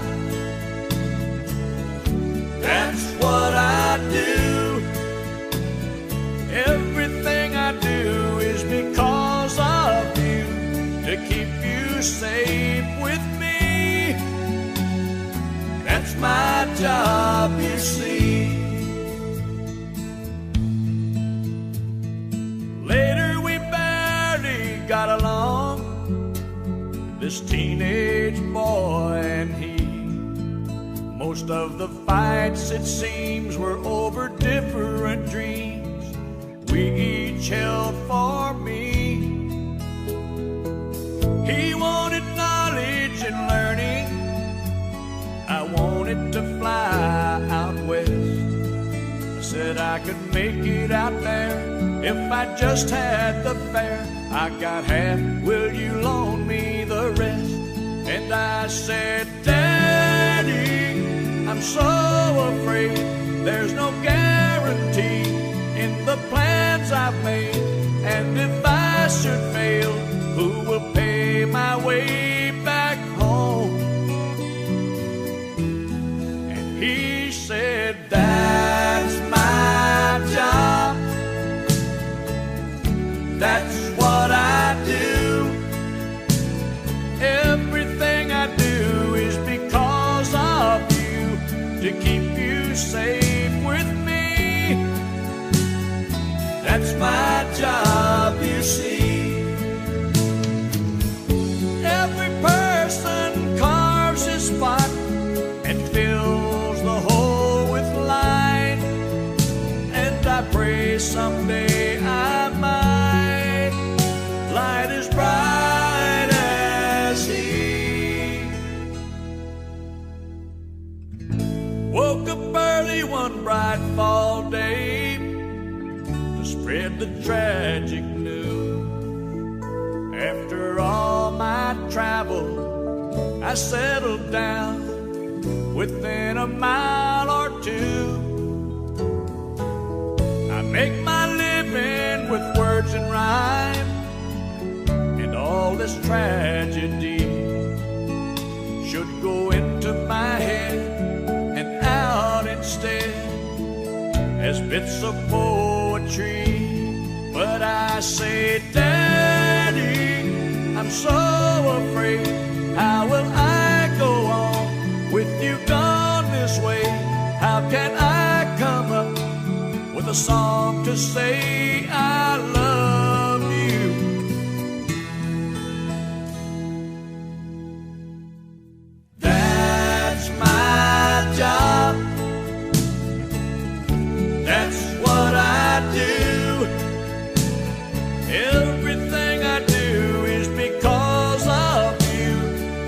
That's what I do. Everything I do is because of you, to keep you safe with me. That's my job, you see. Later we barely got along, this teenage boy and he. Most of the fights, it seems, were over different dreams we each held for me. He wanted knowledge and learning, I wanted to fly out west. I said I could make it out there if I just had the fare. I got half, will you loan me the rest? And I said, Daddy, I'm so afraid there's no guarantee in the plans I've made. And if I should fail, who will pay my way back home? And he said, that's my job, that's what I do. Everything I do is because of you, to keep you safe with me. That's my job, you see. Every person carves his spot and fills the hole with light. And I pray someday I might light as bright as he. Woke up early one bright fall day to spread the tragic news. After all my travel, I settled down within a mile or two. I make my living with words and rhyme, and all this tragedy should go into my head and out instead as bits of poetry. But I say, Daddy, I'm so afraid, how will I go on with you gone this way? How can I come up with a song to say I love you? That's my job, that's what I do. Everything I do is because of you,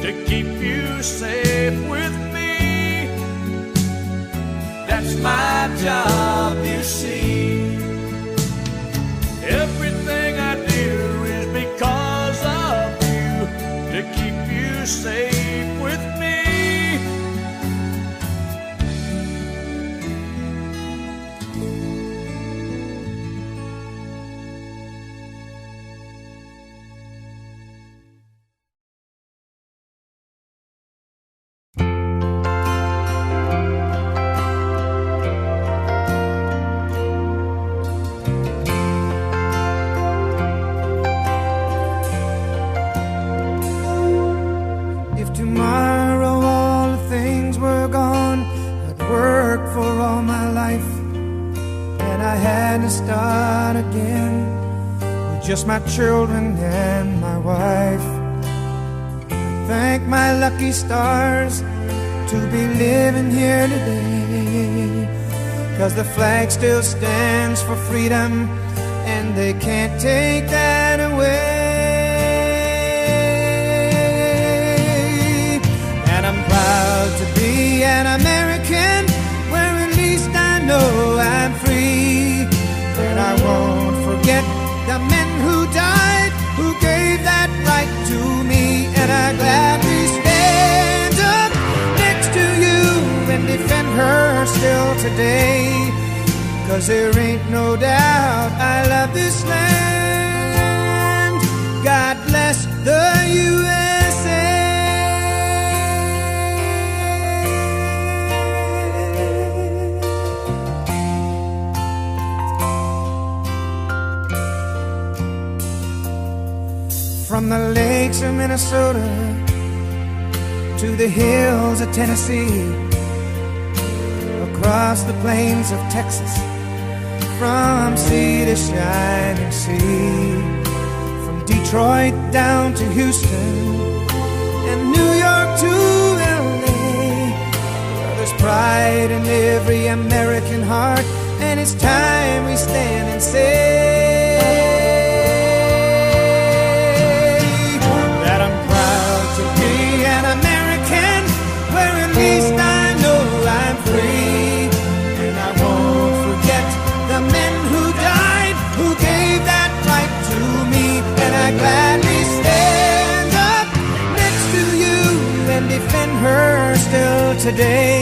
to keep you safe with me. That's my job, you see. Everything I do is because of you, to keep you safe with me. If tomorrow all the things were gone, I'd work for all my life, and I had to start again with just my children and my wife. I thank my lucky stars to be living here today, 'cause the flag still stands for freedom, and they can't take that away. And I'm proud to be an American, where at least I know I'm free. And I won't forget the men who died, who gave that right to me. And I gladly stand up next to you and defend her still today, 'cause there ain't no doubt I love this land. God bless the USA. From the lakes of Minnesota to the hills of Tennessee, across the plains of Texas, from sea to shining sea, from Detroit down to Houston and New York to LA. Well, there's pride in every American heart, and it's time we stand and say that I'm proud to be an American, where at least I know I'm free. And I won't forget the men who died, who gave that right to me. And I gladly stand up next to you and defend her still today,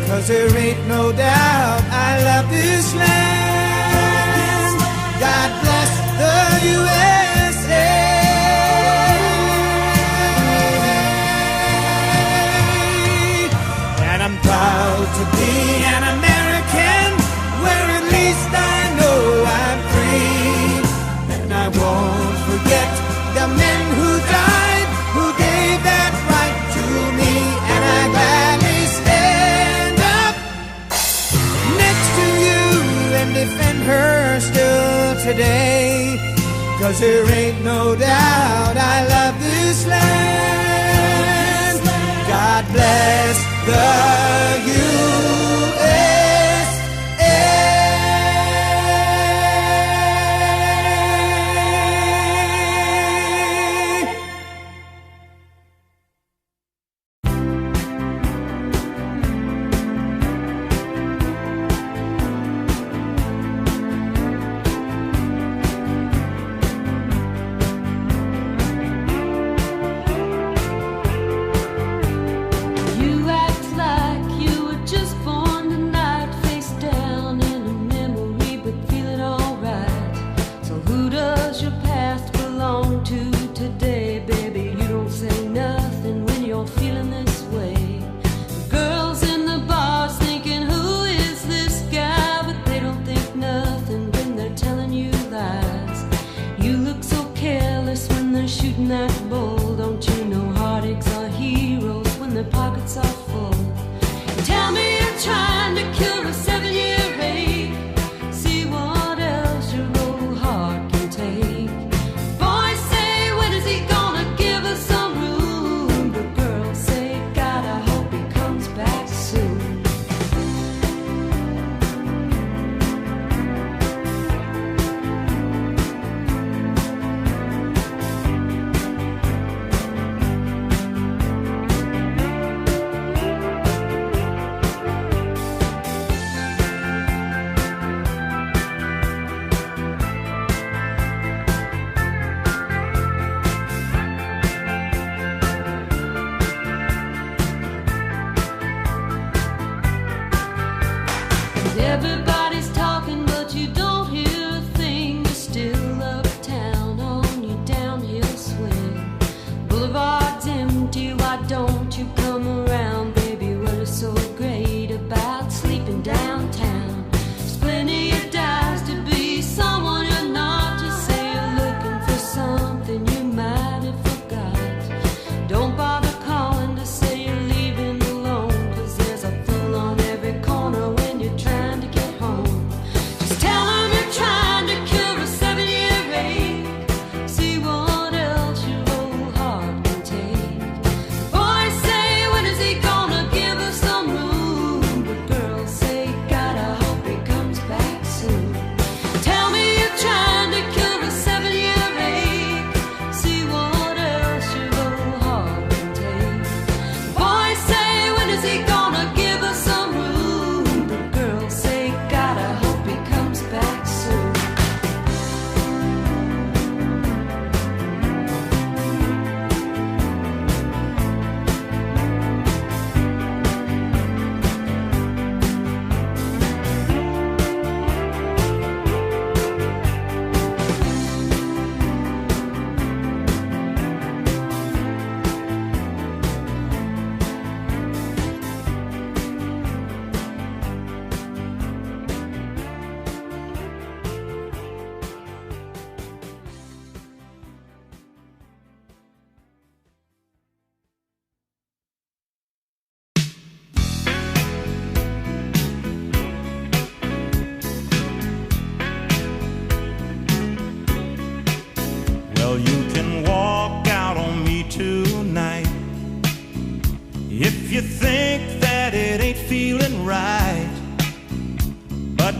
'cause there ain't no doubt I love this land. God bless the USA. And I'm proud to be an American, where at least I know I'm free. And I won't forget the men who died, who gave that right to me. And I gladly stand up next to you and defend her still today, 'cause there ain't no doubt I love this land. God bless the USA. You act like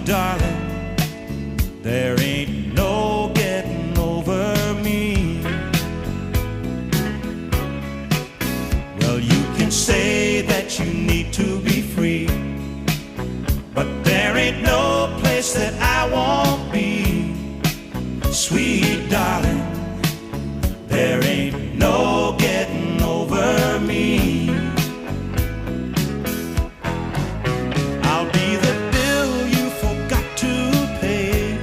darling, there ain't no getting over me. Well, you can say that you need to be free, but there ain't no place that I won't be. Sweet darling, there ain't no getting over me. I'll be the bill you forgot to pay.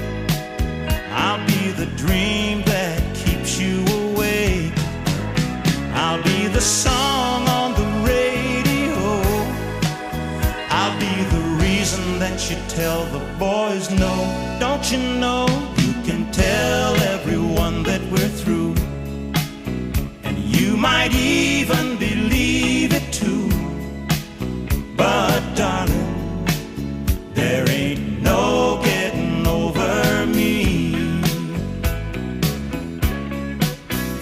I'll be the dream that keeps you awake. I'll be the song on the radio. I'll be the reason that you tell the boys no. Don't you know you can tell everyone that we're through, and you might even believe it too. But darling, there ain't no getting over me.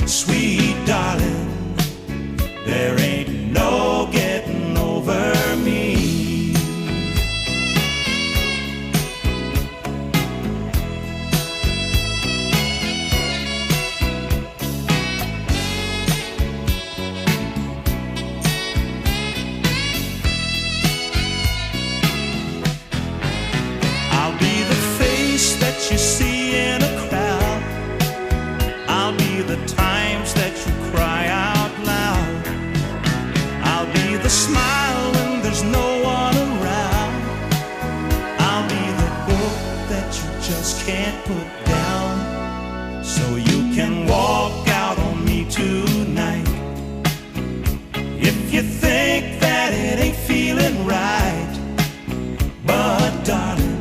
Sweet darling, there ain't no getting over me. I'll be the face that you see in a crowd. I'll be the times that you cry out loud. I'll be the smile when there's no one around. I'll be the book that you just can't put down, so you can walk out on me tonight. If you think that it ain't feeling right, but darling,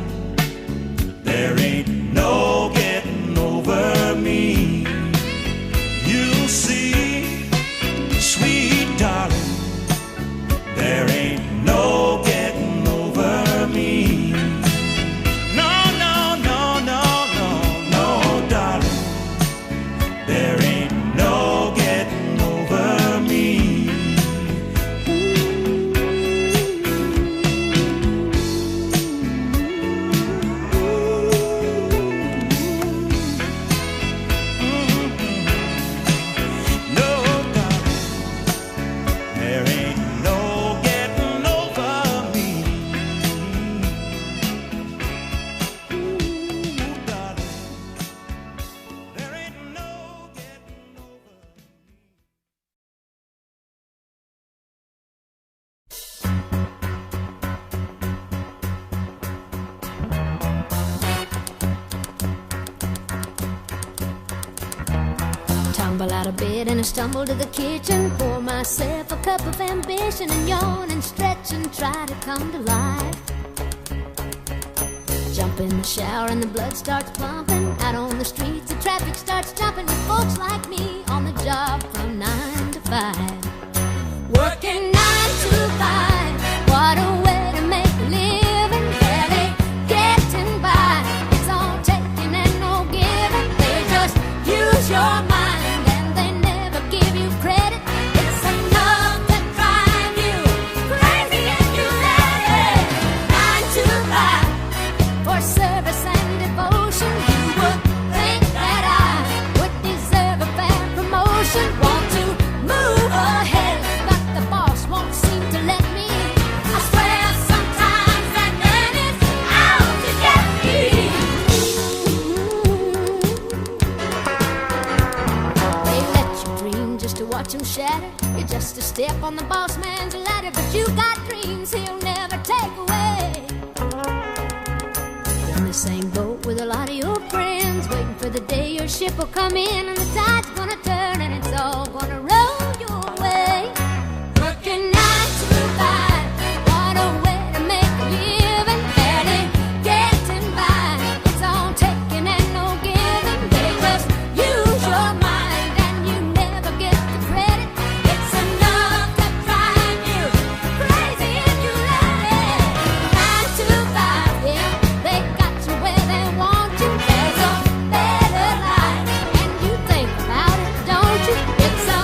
there ain't no getting over me. You'll see, sweet darling, there ain't no getting over me. No, no, no, no, no, no, darling, there ain't no getting over me. Tumble out of bed and I stumble to the kitchen, pour myself a cup of ambition and yawn and stretch and try to come to life. Jump in the shower and the blood starts pumping. Out on the streets the traffic starts jumping with folks like me on the job from 9 to 5. Working 9 to 5, what a way to make a living. Barely getting by, it's all taking and no giving. They just use your mind and they never give you credit. It's enough to drive you crazy if you let it. 9 to 5 for service and devotion. You would think that I would deserve a fair promotion. Want to move ahead, but the boss won't seem to let me. I swear sometimes that man is out to get me. They let you dream just to watch him shatter. You're just a step on the boss man's ladder, but you got dreams he'll never take away. You're in the same boat with a lot of your friends, waiting for the day your ship will come in and the tide's gonna turn and it's all gonna roll your way. Working 9 to 5, what a way to make a living. Barely getting by, it's all taking and no giving. They just use your mind and you never get the credit. It's enough to drive you crazy if you let it. 9 to 5, yeah, they got you where they want you. There's a better life and you think about it, don't you? It's a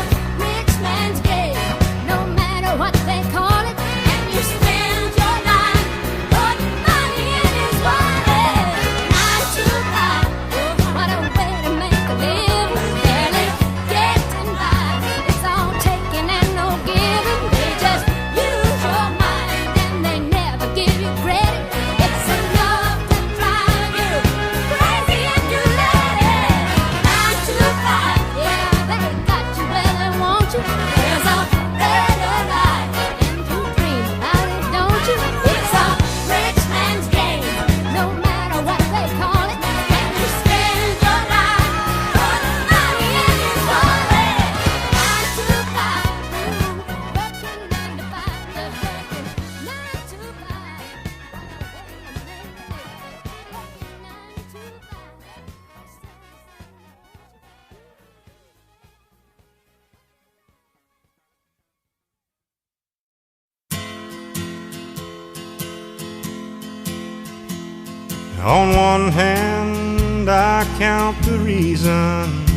On one hand, I count the reasons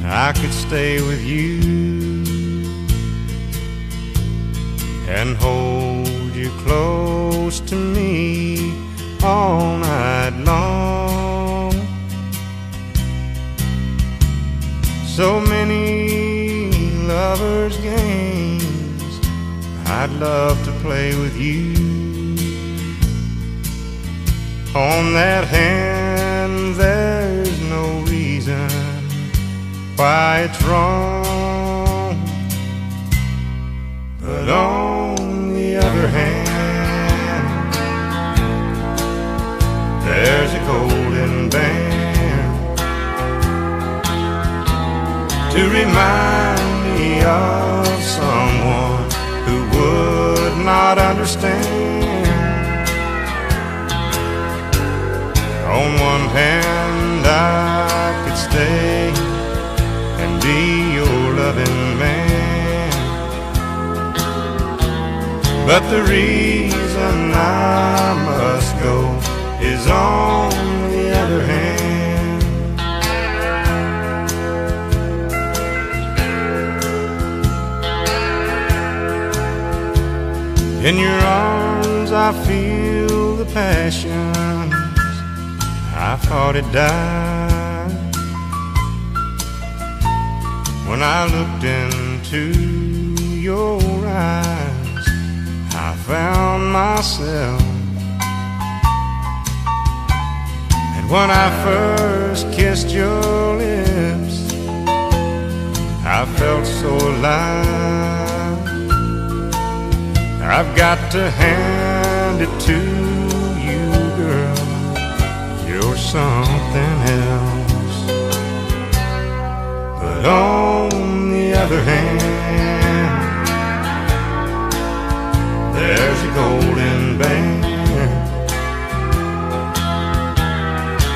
I could stay with you and hold you close to me all night long. So many lovers' games I'd love to play with you. On that hand, there's no reason why it's wrong. But on the other hand, there's a golden band to remind me of someone who would not understand. On one hand, I could stay and be your loving man, but the reason I must go is on the other hand. In your arms I feel the passions I thought it died. When I looked into your eyes, I found myself. And when I first kissed your lips, I felt so alive. I've got to hand it to you, girl, you're something else. But on the other hand, there's a golden band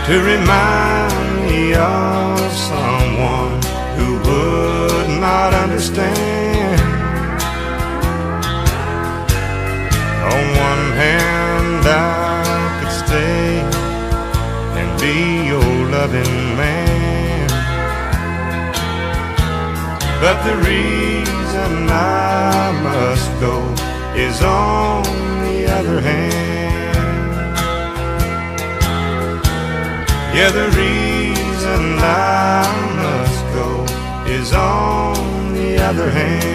to remind me of someone who would not understand. On one hand, I could stay and be your loving man, but the reason I must go is on the other hand. Yeah, the reason I must go is on the other hand.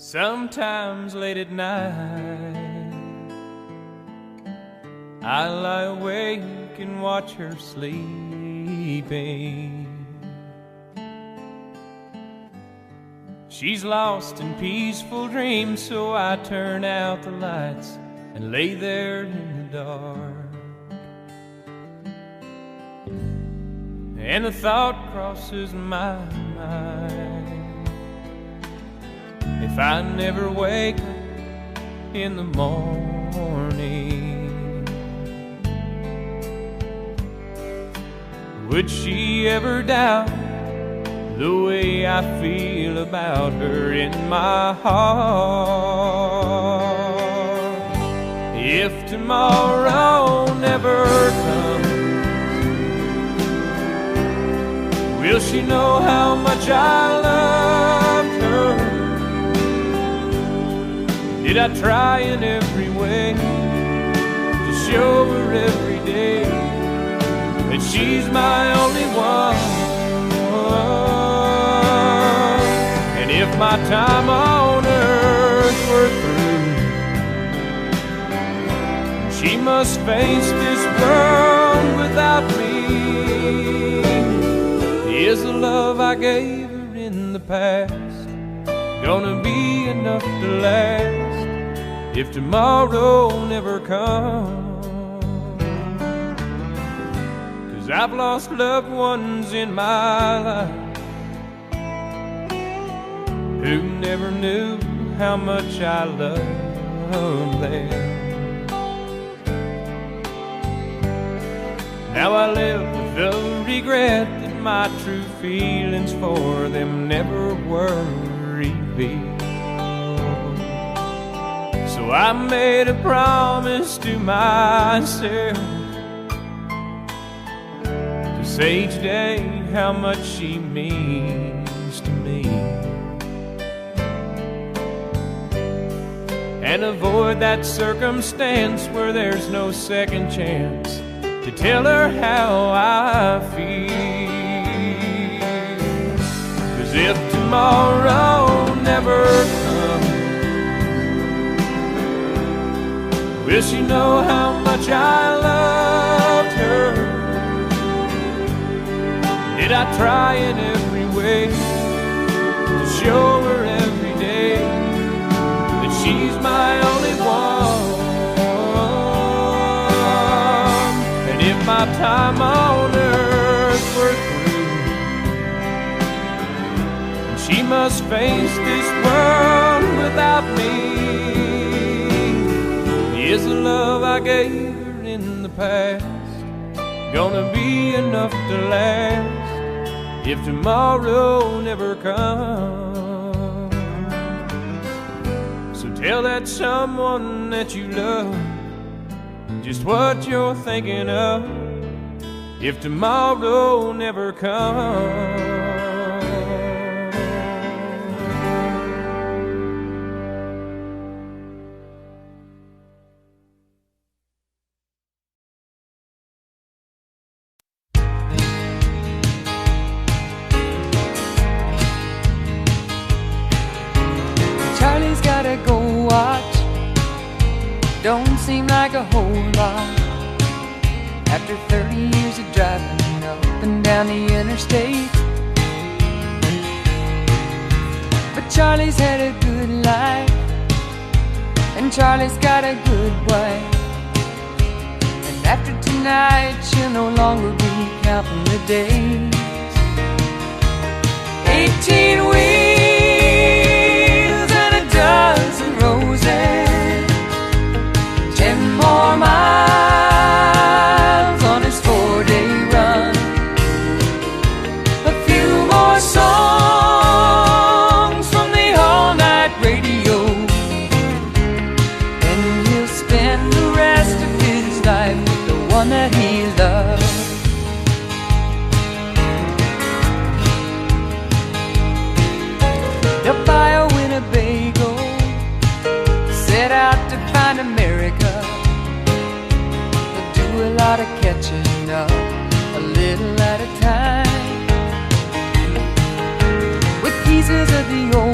Sometimes late at night I lie awake and watch her sleeping. She's lost in peaceful dreams, so I turn out the lights and lay there in the dark. And the thought crosses my mind, if I never wake up in the morning, would she ever doubt the way I feel about her in my heart? If tomorrow never comes, will she know how much I loved her? Did I try in every way to show her every day that she's my only one? And if my time on earth were through, she must face this world without me, is the love I gave her in the past gonna be enough to last if tomorrow never comes? 'Cause I've lost loved ones in my life who never knew how much I loved them. Now I live with the regret that my true feelings for them never were revealed. So I made a promise to myself to say each day how much she means to me, and avoid that circumstance where there's no second chance to tell her how I feel. 'Cause if tomorrow never comes, will she know how much I loved her? Did I try in every way to show her every day that she's my only one? And if my time on earth were through, she must face this world without me, is the love I gave her in the past gonna be enough to last if tomorrow never comes? So tell that someone that you love just what you're thinking of if tomorrow never comes. Charlie's gotta go watch, don't seem like a whole lot. After 30 years of driving up and down the interstate, but Charlie's had a good life, and Charlie's got a good wife. And after tonight she'll no longer be counting the days. 18 wheels and a dozen roses, 10 more miles on his 4-day run, a few more songs from the all-night radio, and he'll spend the rest of his life with the one that he loves. They'll buy a Winnebago, set out to find America. They'll do a lot of catching up, a little at a time, with pieces of the old